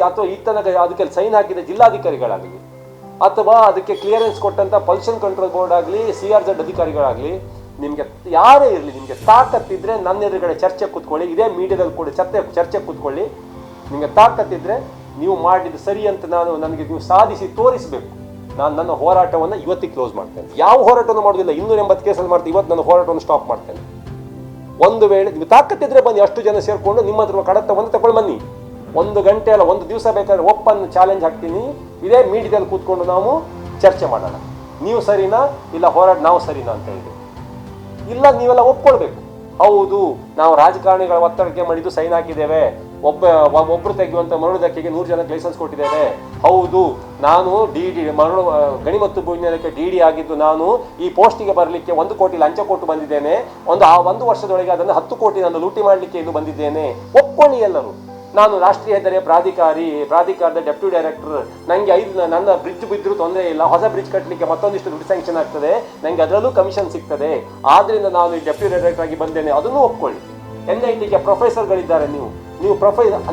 ಅಥವಾ ಈ ತನಕ ಅದಕ್ಕೆ ಸೈನ್ ಹಾಕಿದ ಜಿಲ್ಲಾಧಿಕಾರಿಗಳಾಗಲಿ, ಅಥವಾ ಅದಕ್ಕೆ ಕ್ಲಿಯರೆನ್ಸ್ ಕೊಟ್ಟಂಥ ಪೊಲ್ಯೂಷನ್ ಕಂಟ್ರೋಲ್ ಬೋರ್ಡ್ ಆಗಲಿ, CRZ ಅಧಿಕಾರಿಗಳಾಗಲಿ, ನಿಮಗೆ ಯಾರೇ ಇರಲಿ, ನಿಮಗೆ ತಾಕತ್ತಿದ್ರೆ ನನ್ನ ಎದುರುಗಡೆ ಚರ್ಚೆ ಕೂತ್ಕೊಳ್ಳಿ, ಇದೇ ಮೀಡಿಯಾದಲ್ಲಿ ಕೂಡ ಚರ್ಚೆ ಕೂತ್ಕೊಳ್ಳಿ. ನಿಮಗೆ ತಾಕತ್ತಿದ್ರೆ ನೀವು ಮಾಡಿದ್ದು ಸರಿ ಅಂತ ನನಗೆ ನೀವು ಸಾಧಿಸಿ ತೋರಿಸಬೇಕು. ನಾನು ನನ್ನ ಹೋರಾಟವನ್ನು ಇವತ್ತಿಗೆ ಕ್ಲೋಸ್ ಮಾಡ್ತೇನೆ. ಯಾವ ಹೋರಾಟವನ್ನು ಮಾಡೋದಿಲ್ಲ. 280 ಕೇಸಲ್ಲಿ ಮಾಡ್ತೀನಿ. ಇವತ್ತು ನನ್ನ ಹೋರಾಟವನ್ನು ಸ್ಟಾಪ್ ಮಾಡ್ತೇನೆ. ಒಂದು ವೇಳೆ ನೀವು ತಾಕತ್ತಿದ್ರೆ ಬನ್ನಿ, ಅಷ್ಟು ಜನ ಸೇರಿಕೊಂಡು ನಿಮ್ಮ ಹತ್ರ ಕಡತವನ್ನು ತಗೊಂಡು ಬನ್ನಿ. 1 ಗಂಟೆ ಅಲ್ಲ, 1 ದಿವಸ ಬೇಕಾದ್ರೆ ಓಪನ್ ಚಾಲೆಂಜ್ ಹಾಕ್ತೀನಿ. ಇದೇ ಮೀಡಿಯಾದಲ್ಲಿ ಕೂತ್ಕೊಂಡು ನಾವು ಚರ್ಚೆ ಮಾಡೋಣ. ನೀವು ಸರಿನಾ, ಇಲ್ಲ ಹೋರಾಟ ನಾವು ಸರಿನಾ ಅಂತ ಹೇಳಿ. ಇಲ್ಲ, ನೀವೆಲ್ಲ ಒಪ್ಕೊಳ್ಬೇಕು. ಹೌದು, ನಾವು ರಾಜಕಾರಣಿಗಳ ಒತ್ತಡಕ್ಕೆ ಮಾಡಿದ್ದು ಸೈನ್ ಹಾಕಿದ್ದೇವೆ. ಒಬ್ಬರು ತೆಗೆಯುವಂಥ ಮರಳು ದಕ್ಕೆಗೆ 100 ಜನಕ್ಕೆ ಲೈಸೆನ್ಸ್ ಕೊಟ್ಟಿದ್ದೇವೆ. ಹೌದು, ನಾನು ಮರಳು ಗಣಿ ಮತ್ತು ಭೂವಿಜ್ಞಾನಕ್ಕೆ DD ಆಗಿದ್ದು ನಾನು ಈ ಪೋಸ್ಟಿಗೆ ಬರಲಿಕ್ಕೆ 1 ಕೋಟಿ ಲಂಚ ಕೊಟ್ಟು ಬಂದಿದ್ದೇನೆ. ಆ 1 ವರ್ಷದೊಳಗೆ ಅದನ್ನು 10 ಕೋಟಿ ನಾನು ಲೂಟಿ ಮಾಡಲಿಕ್ಕೆ ಇದು ಬಂದಿದ್ದೇನೆ. ಒಪ್ಕೊಳ್ಳಿ ಎಲ್ಲರೂ. ನಾನು ರಾಷ್ಟ್ರೀಯ ಹೆದ್ದಾರಿಯ ಪ್ರಾಧಿಕಾರದ ಡೆಪ್ಯೂಟಿ ಡೈರೆಕ್ಟರ್. ನನಗೆ ನನ್ನ ಬ್ರಿಡ್ಜ್ ಬಿದ್ದರೂ ತೊಂದರೆ ಇಲ್ಲ. ಹೊಸ ಬ್ರಿಡ್ಜ್ ಕಟ್ಟಲಿಕ್ಕೆ ಮತ್ತೊಂದಿಷ್ಟು ದುಡ್ಡು ಸ್ಯಾಂಕ್ಷನ್ ಆಗ್ತದೆ, ನನಗೆ ಅದರಲ್ಲೂ ಕಮಿಷನ್ ಸಿಗ್ತದೆ. ಆದ್ದರಿಂದ ನಾನು ಈ ಡೆಪ್ಯೂಟಿ ಡೈರೆಕ್ಟರ್ ಆಗಿ ಬಂದೇನೆ. ಅದನ್ನು ಒಪ್ಕೊಳ್ಳಿ. NITಗೆ ಪ್ರೊಫೆಸರ್ಗಳಿದ್ದಾರೆ. ನೀವು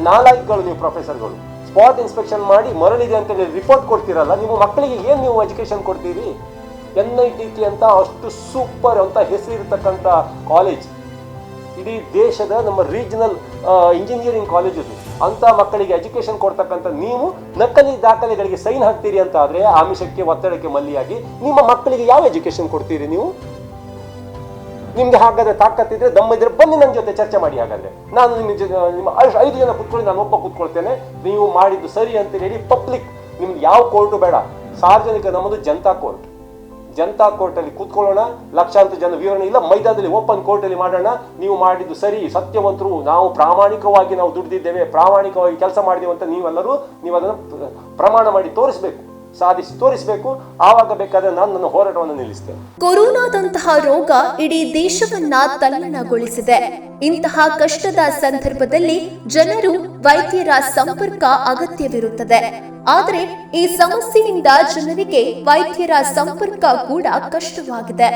ನಾಲಾಯಕ್ಗಳು, ನೀವು ಪ್ರೊಫೆಸರ್ಗಳು. ಸ್ಪಾಟ್ ಇನ್ಸ್ಪೆಕ್ಷನ್ ಮಾಡಿ ಮರಳಿದೆ ಅಂತೇಳಿ ರಿಪೋರ್ಟ್ ಕೊಡ್ತೀರಲ್ಲ, ನಿಮ್ಮ ಮಕ್ಕಳಿಗೆ ಏನು ನೀವು ಎಜುಕೇಷನ್ ಕೊಡ್ತೀರಿ? NIT ಅಂತ ಅಷ್ಟು ಸೂಪರ್ ಅಂತ ಹೆಸರಿರ್ತಕ್ಕಂಥ ಕಾಲೇಜ್, ಇಡೀ ದೇಶದ ನಮ್ಮ ರೀಜನಲ್ ಇಂಜಿನಿಯರಿಂಗ್ ಕಾಲೇಜ್ ಅದು. ಅಂಥ ಮಕ್ಕಳಿಗೆ ಎಜುಕೇಷನ್ ಕೊಡ್ತಕ್ಕಂಥ ನೀವು ನಕಲಿ ದಾಖಲೆಗಳಿಗೆ ಸೈನ್ ಹಾಕ್ತೀರಿ ಅಂತ ಆದರೆ, ಆಮಿಷಕ್ಕೆ ಒತ್ತಡಕ್ಕೆ ಮಲ್ಲಿಯಾಗಿ ನಿಮ್ಮ ಮಕ್ಕಳಿಗೆ ಯಾವ ಎಜುಕೇಷನ್ ಕೊಡ್ತೀರಿ ನೀವು? ನಿಮ್ಗೆ ಹಾಗಾದ್ರೆ ತಾಕತ್ತಿದ್ರೆ, ದಮ್ಮಿದ್ರೆ ಬನ್ನಿ ನನ್ನ ಜೊತೆ ಚರ್ಚೆ ಮಾಡಿ. ಹಾಗಾದ್ರೆ ನಾನು ನಿಮ್ಮ 5 ಜನ ಕೂತ್ಕೊಳ್ಳಿ, ನಾನು ಒಬ್ಬ ಕೂತ್ಕೊಳ್ತೇನೆ. ನೀವು ಮಾಡಿದ್ದು ಸರಿ ಅಂತ ಹೇಳಿ ಪಬ್ಲಿಕ್, ನಿಮ್ದು ಯಾವ ಕೋರ್ಟು ಬೇಡ, ಸಾರ್ವಜನಿಕ, ನಮ್ಮದು ಜನತಾ ಕೋರ್ಟಲ್ಲಿ ಕೂತ್ಕೊಳ್ಳೋಣ. ಲಕ್ಷಾಂತರ ಜನ ವಿವರಣೆ ಇಲ್ಲ, ಮೈದಾನದಲ್ಲಿ ಓಪನ್ ಕೋರ್ಟಲ್ಲಿ ಮಾಡೋಣ. ನೀವು ಮಾಡಿದ್ದು ಸರಿ, ಸತ್ಯವಂತರು, ನಾವು ಪ್ರಾಮಾಣಿಕವಾಗಿ ನಾವು ದುಡಿದಿದ್ದೇವೆ, ಪ್ರಾಮಾಣಿಕವಾಗಿ ಕೆಲಸ ಮಾಡಿದ್ದೇವೆ ಅಂತ ನೀವು ಅದನ್ನು ಪ್ರಮಾಣ ಮಾಡಿ ತೋರಿಸಬೇಕು, ಸಾಧಿಸಿ ತೋರಿಸಬೇಕು. ಆವಾಗ ಬೇಕಾದ್ರೆ ನಾನು ನನ್ನ ಹೋರಾಟವನ್ನು ನಿಲ್ಲಿಸ್ತೇನೆ. ಕೊರೋನಾದಂತಹ ರೋಗ ಇಡೀ ದೇಶವನ್ನ ತಲ್ಲಣಗೊಳಿಸಿದೆ. ಇಂತಹ ಕಷ್ಟದ ಸಂದರ್ಭದಲ್ಲಿ ಜನರು ವೈದ್ಯರ ಸಂಪರ್ಕ ಅಗತ್ಯವಿರುತ್ತದೆ. ಆದರೆ ಈ ಸಮಸ್ಯೆಯಿಂದ ಜನರಿಗೆ ವೈದ್ಯರ ಸಂಪರ್ಕ ಕೂಡ ಕಷ್ಟವಾಗಿದೆ.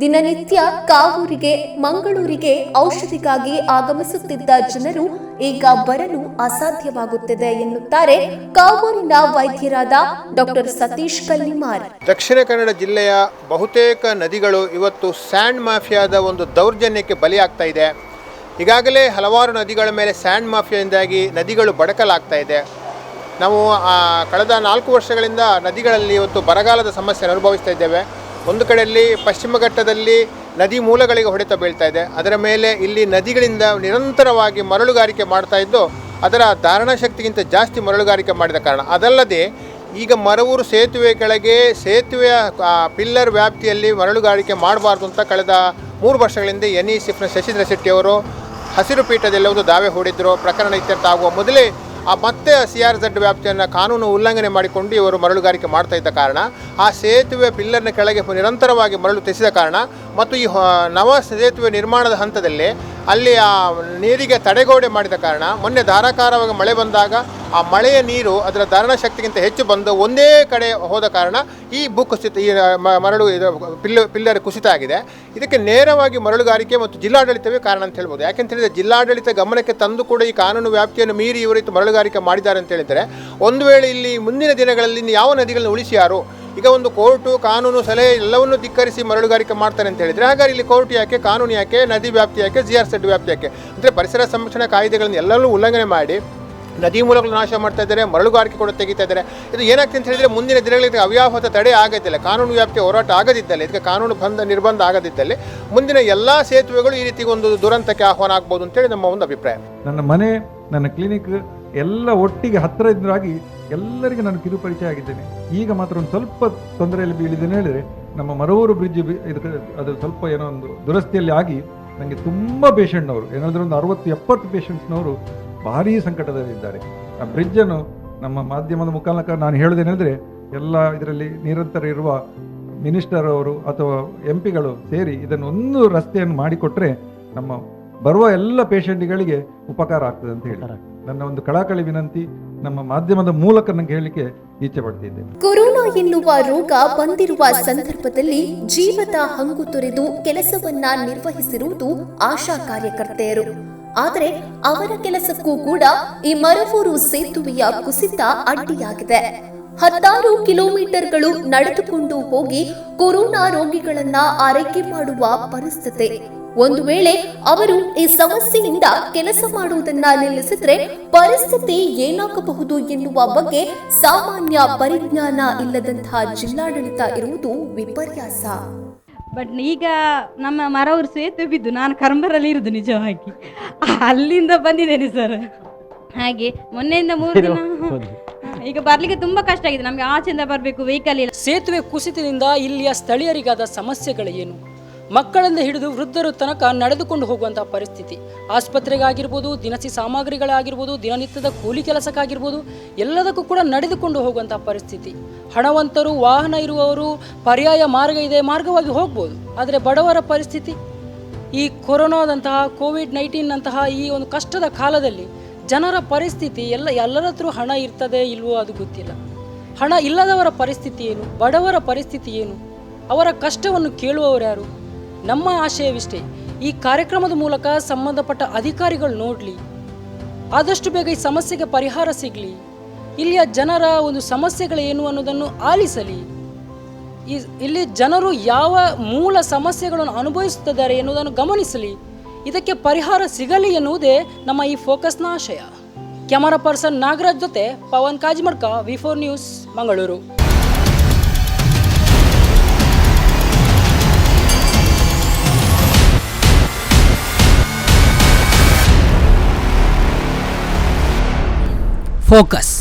ದಿನನಿತ್ಯ ಕಾವೂರಿಗೆ, ಮಂಗಳೂರಿಗೆ ಔಷಧಿಗಾಗಿ ಆಗಮಿಸುತ್ತಿದ್ದ ಜನರು ಈಗ ಬರಲು ಅಸಾಧ್ಯವಾಗುತ್ತಿದೆ ಎನ್ನುತ್ತಾರೆ ಕಾವೂರಿನ ವೈದ್ಯರಾದ ಡಾಕ್ಟರ್ ಸತೀಶ್ ಕಲ್ಲಿಮಾರ್. ದಕ್ಷಿಣ ಕನ್ನಡ ಜಿಲ್ಲೆಯ ಬಹುತೇಕ ನದಿಗಳು ಇವತ್ತು ಸ್ಯಾಂಡ್ ಮಾಫಿಯಾದ ಒಂದು ದೌರ್ಜನ್ಯಕ್ಕೆ ಬಲಿಯಾಗ್ತಾ ಇದೆ. ಈಗಾಗಲೇ ಹಲವಾರು ನದಿಗಳ ಮೇಲೆ ಸ್ಯಾಂಡ್ ಮಾಫಿಯಾದಿಂದಾಗಿ ನದಿಗಳು ಬಡಕಲಾಗ್ತಾ ಇದೆ. ನಾವು ಕಳೆದ 4 ವರ್ಷಗಳಿಂದ ನದಿಗಳಲ್ಲಿ ಇವತ್ತು ಬರಗಾಲದ ಸಮಸ್ಯೆಯನ್ನು ಅನುಭವಿಸ್ತಾ ಇದ್ದೇವೆ. ಒಂದು ಕಡೆಯಲ್ಲಿ ಪಶ್ಚಿಮ ಘಟ್ಟದಲ್ಲಿ ನದಿ ಮೂಲಗಳಿಗೆ ಹೊಡೆತ ಬೀಳ್ತಾ ಇದೆ. ಅದರ ಮೇಲೆ ಇಲ್ಲಿ ನದಿಗಳಿಂದ ನಿರಂತರವಾಗಿ ಮರಳುಗಾರಿಕೆ ಮಾಡ್ತಾ ಇದ್ದು ಅದರ ಧಾರಣಾ ಶಕ್ತಿಗಿಂತ ಜಾಸ್ತಿ ಮರಳುಗಾರಿಕೆ ಮಾಡಿದ ಕಾರಣ. ಅದಲ್ಲದೆ ಈಗ ಮರವೂರು ಸೇತುವೆ ಕೆಳಗೆ ಸೇತುವೆಯ ಪಿಲ್ಲರ್ ವ್ಯಾಪ್ತಿಯಲ್ಲಿ ಮರಳುಗಾರಿಕೆ ಮಾಡಬಾರ್ದು ಅಂತ ಕಳೆದ 3 ವರ್ಷಗಳಿಂದ NECFನ ಶಶಿಧರ ಶೆಟ್ಟಿಯವರು ಹಸಿರು ಪೀಠದಲ್ಲಿ ಒಂದು ದಾವೆ ಹೂಡಿದ್ರು. ಪ್ರಕರಣ ಇತ್ಯರ್ಥ ಆಗುವ ಮೊದಲೇ ಮತ್ತೆ CRZ ವ್ಯಾಪ್ತಿಯನ್ನು ಕಾನೂನು ಉಲ್ಲಂಘನೆ ಮಾಡಿಕೊಂಡು ಇವರು ಮರಳುಗಾರಿಕೆ ಮಾಡ್ತಾ ಇದ್ದ ಕಾರಣ ಆ ಸೇತುವೆ ಪಿಲ್ಲರ್ನ ಕೆಳಗೆ ನಿರಂತರವಾಗಿ ಮರಳು ತೆಸಿದ ಕಾರಣ ಮತ್ತು ಈ ನವ ಸೇತುವೆ ನಿರ್ಮಾಣದ ಹಂತದಲ್ಲಿ ಅಲ್ಲಿ ಆ ನೀರಿಗೆ ತಡೆಗೋಡೆ ಮಾಡಿದ ಕಾರಣ ಮೊನ್ನೆ ಧಾರಾಕಾರವಾಗಿ ಮಳೆ ಬಂದಾಗ ಆ ಮಳೆಯ ನೀರು ಅದರ ಧಾರಣಾ ಶಕ್ತಿಗಿಂತ ಹೆಚ್ಚು ಬಂದು ಒಂದೇ ಕಡೆ ಹೋದ ಕಾರಣ ಈ ಭೂಕುಸಿತ ಈ ಮರಳು ಪಿಲ್ಲರ್ ಕುಸಿತ ಆಗಿದೆ. ಇದಕ್ಕೆ ನೇರವಾಗಿ ಮರಳುಗಾರಿಕೆ ಮತ್ತು ಜಿಲ್ಲಾಡಳಿತವೇ ಕಾರಣ ಅಂತ ಹೇಳ್ಬೋದು. ಯಾಕೆಂತ ಹೇಳಿದರೆ ಜಿಲ್ಲಾಡಳಿತ ಗಮನಕ್ಕೆ ತಂದು ಕೂಡ ಈ ಕಾನೂನು ವ್ಯಾಪ್ತಿಯನ್ನು ಮೀರಿ ಇವರಿತ್ತು ಮರಳುಗಾರಿಕೆ ಮಾಡಿದ್ದಾರೆ ಅಂತ ಹೇಳಿದರೆ ಒಂದು ವೇಳೆ ಇಲ್ಲಿ ಮುಂದಿನ ದಿನಗಳಲ್ಲಿ ಇನ್ನು ಯಾವ ನದಿಗಳನ್ನು ಉಳಿಸಿಯಾರು ಈಗ ಒಂದು ಕೋರ್ಟು ಕಾನೂನು ಸಲಹೆ ಎಲ್ಲವನ್ನೂ ಧಿಕ್ಕರಿಸಿ ಮರಳುಗಾರಿಕೆ ಮಾಡ್ತಾರೆ ಅಂತ ಹೇಳಿದರೆ ಹಾಗಾದ್ರೆ ಇಲ್ಲಿ ಕೋರ್ಟ್ ಯಾಕೆ, ಕಾನೂನು ಯಾಕೆ, ನದಿ ವ್ಯಾಪ್ತಿ ಯಾಕೆ, CRZ ವ್ಯಾಪ್ತಿ ಯಾಕೆ? ಅಂದರೆ ಪರಿಸರ ಸಂರಕ್ಷಣಾ ಕಾಯ್ದೆಗಳನ್ನು ಎಲ್ಲವೂ ಉಲ್ಲಂಘನೆ ಮಾಡಿ ನದಿ ಮೂಲಗಳು ನಾಶ ಮಾಡ್ತಾ ಇದ್ದಾರೆ, ಮರಳುಗಾರಿಕೆ ಕೂಡ ತೆಗಿತಾ ಇದ್ದಾರೆ. ಇದು ಏನಾಗ್ತದೆ ಅಂತ ಹೇಳಿದರೆ ಮುಂದಿನ ದಿನಗಳಿಗೆ ಅವ್ಯಾಹತ ತಡೆ ಆಗದಿಲ್ಲ, ಕಾನೂನು ವ್ಯಾಪ್ತಿಯ ಹೋರಾಟ ಆಗದಿದ್ದಲ್ಲಿ, ಇದಕ್ಕೆ ಕಾನೂನು ನಿರ್ಬಂಧ ಆಗದಿದ್ದಲ್ಲಿ ಮುಂದಿನ ಎಲ್ಲ ಸೇತುವೆಗಳು ಈ ರೀತಿ ಒಂದು ದುರಂತಕ್ಕೆ ಆಹ್ವಾನ ಆಗ್ಬೋದು ಅಂತೇಳಿ ನಮ್ಮ ಒಂದು ಅಭಿಪ್ರಾಯ. ನನ್ನ ಮನೆ, ನನ್ನ ಕ್ಲಿನಿಕ್ ಎಲ್ಲ ಒಟ್ಟಿಗೆ ಹತ್ತಿರ ಇದ್ರಾಗಿ ಎಲ್ಲರಿಗೂ ನಾನು ಕಿರುಪರಿಚಯ ಆಗಿದ್ದೇನೆ. ಈಗ ಮಾತ್ರ ಒಂದು ಸ್ವಲ್ಪ ತೊಂದರೆಯಲ್ಲಿ ಬೀಳಿದ್ದೇನೆ ಹೇಳಿದರೆ ನಮ್ಮ ಮರವೂರು ಬ್ರಿಡ್ಜ್ ಅದು ಸ್ವಲ್ಪ ಏನೋ ಒಂದು ದುರಸ್ತಿಯಲ್ಲಿ ಆಗಿ ನನಗೆ ತುಂಬ ಪೇಷಂಟ್ನವರು ಏನಾದರೂ ಒಂದು 60-70 ಪೇಷಂಟ್ಸ್ನವರು ಭಾರೀ ಸಂಕಟದಲ್ಲಿದ್ದಾರೆ. ಆ ಬ್ರಿಡ್ಜನ್ನು ನಮ್ಮ ಮಾಧ್ಯಮದ ಮುಖಾಂತರ ನಾನು ಹೇಳೋದೇನೆಂದರೆ ಎಲ್ಲ ಇದರಲ್ಲಿ ನಿರಂತರ ಇರುವ ಮಿನಿಸ್ಟರ್ ಅವರು ಅಥವಾ MP ಗಳು ಸೇರಿ ಇದನ್ನು ಒಂದು ರಸ್ತೆಯನ್ನು ಮಾಡಿಕೊಟ್ರೆ ನಮ್ಮ ಬರುವ ಎಲ್ಲ ಪೇಷಂಟ್ಗಳಿಗೆ ಉಪಕಾರ ಆಗ್ತದೆ ಅಂತ ಹೇಳಿ ನನ್ನ ಒಂದು ಕಳಕಳಿ ವಿನಂತಿ ನಮ್ಮ ಮಾಧ್ಯಮದ ಮೂಲಕ ನನಗೆ ಹೇಳಲಿಕ್ಕೆ ಇಚ್ಛೆ ಪಡ್ತಿದ್ದೇನೆ. ಕೊರೋನಾ ಎನ್ನುವ ರೋಗ ಬಂದಿರುವ ಸಂದರ್ಭದಲ್ಲಿ ಜೀವದ ಹಂಗು ತೊರೆದು ಕೆಲಸವನ್ನ ನಿರ್ವಹಿಸಿರುವುದು ಆಶಾ ಕಾರ್ಯಕರ್ತೆಯರು. ಆದರೆ ಅವರ ಕೆಲಸಕ್ಕೂ ಕೂಡ ಈ ಮರವೂರು ಸೇತುವೆಯ ಕುಸಿತ ಅಡ್ಡಿಯಾಗಿದೆ. 10 ಕಿಲೋಮೀಟರ್ಗಳು ನಡೆದುಕೊಂಡು ಹೋಗಿ ಕೊರೋನಾ ರೋಗಿಗಳನ್ನ ಆರೈಕೆ ಮಾಡುವ ಪರಿಸ್ಥಿತಿ. ಒಂದು ವೇಳೆ ಅವರು ಈ ಸಮಸ್ಯೆಯಿಂದ ಕೆಲಸ ಮಾಡುವುದನ್ನ ನಿಲ್ಲಿಸಿದ್ರೆ ಪರಿಸ್ಥಿತಿ ಏನಾಗಬಹುದು ಎನ್ನುವ ಬಗ್ಗೆ ಸಾಮಾನ್ಯ ಪರಿಜ್ಞಾನ ಇಲ್ಲದಂತಹ ಜಿಲ್ಲಾಡಳಿತ ಇರುವುದು ವಿಪರ್ಯಾಸ. ಬಟ್ ಈಗ ನಮ್ಮ ಮರವೂರು ಸೇತುವೆ ಬಿದ್ದು ನಾನು ಕರಂಬರಲ್ಲಿ ಇರುದು ನಿಜವಾಗಿ ಅಲ್ಲಿಂದ ಬಂದಿದ್ದೇನೆ ಸರ್. ಹಾಗೆ ಮೊನ್ನೆಯಿಂದ 3 ದಿನ ಈಗ ಬರ್ಲಿಕ್ಕೆ ತುಂಬಾ ಕಷ್ಟ ಆಗಿದೆ ನಮಗೆ. ಆಚೆಯಿಂದ ಬರಬೇಕು, ವೆಹಿಕಲ್ ಇಲ್ಲ. ಸೇತುವೆ ಕುಸಿತದಿಂದ ಇಲ್ಲಿಯ ಸ್ಥಳೀಯರಿಗಾದ ಸಮಸ್ಯೆಗಳು ಏನು? ಮಕ್ಕಳಿಂದ ಹಿಡಿದು ವೃದ್ಧರು ತನಕ ನಡೆದುಕೊಂಡು ಹೋಗುವಂತಹ ಪರಿಸ್ಥಿತಿ. ಆಸ್ಪತ್ರೆಗಾಗಿರ್ಬೋದು, ದಿನಸಿ ಸಾಮಗ್ರಿಗಳಾಗಿರ್ಬೋದು, ದಿನನಿತ್ಯದ ಕೂಲಿ ಕೆಲಸಕ್ಕಾಗಿರ್ಬೋದು, ಎಲ್ಲದಕ್ಕೂ ಕೂಡ ನಡೆದುಕೊಂಡು ಹೋಗುವಂತಹ ಪರಿಸ್ಥಿತಿ. ಹಣವಂತರು, ವಾಹನ ಇರುವವರು ಪರ್ಯಾಯ ಮಾರ್ಗ ಇದೆ, ಮಾರ್ಗವಾಗಿ ಹೋಗ್ಬೋದು. ಆದರೆ ಬಡವರ ಪರಿಸ್ಥಿತಿ ಈ ಕೊರೋನಾದಂತಹ ಕೋವಿಡ್-19 ಅಂತಹ ಈ ಒಂದು ಕಷ್ಟದ ಕಾಲದಲ್ಲಿ ಜನರ ಪರಿಸ್ಥಿತಿ ಎಲ್ಲರ ಹತ್ರ ಹಣ ಇರ್ತದೆ ಇಲ್ವೋ ಅದು ಗೊತ್ತಿಲ್ಲ. ಹಣ ಇಲ್ಲದವರ ಪರಿಸ್ಥಿತಿ ಏನು, ಬಡವರ ಪರಿಸ್ಥಿತಿ ಏನು, ಅವರ ಕಷ್ಟವನ್ನು ಕೇಳುವವರು ಯಾರು? ನಮ್ಮ ಆಶಯವಿಷ್ಟೇ, ಈ ಕಾರ್ಯಕ್ರಮದ ಮೂಲಕ ಸಂಬಂಧಪಟ್ಟ ಅಧಿಕಾರಿಗಳು ನೋಡಲಿ, ಆದಷ್ಟು ಬೇಗ ಈ ಸಮಸ್ಯೆಗೆ ಪರಿಹಾರ ಸಿಗಲಿ, ಇಲ್ಲಿಯ ಜನರ ಒಂದು ಸಮಸ್ಯೆಗಳೇನು ಅನ್ನೋದನ್ನು ಆಲಿಸಲಿ, ಇಲ್ಲಿ ಜನರು ಯಾವ ಮೂಲ ಸಮಸ್ಯೆಗಳನ್ನು ಅನುಭವಿಸುತ್ತಿದ್ದಾರೆ ಎನ್ನುವುದನ್ನು ಗಮನಿಸಲಿ, ಇದಕ್ಕೆ ಪರಿಹಾರ ಸಿಗಲಿ ಎನ್ನುವುದೇ ನಮ್ಮ ಈ ಫೋಕಸ್ನ ಆಶಯ. ಕ್ಯಾಮರಾ ಪರ್ಸನ್ ನಾಗರಾಜ್ ಜೊತೆ Pavan Kajimadka, V4 news, Mangaluru. Focus.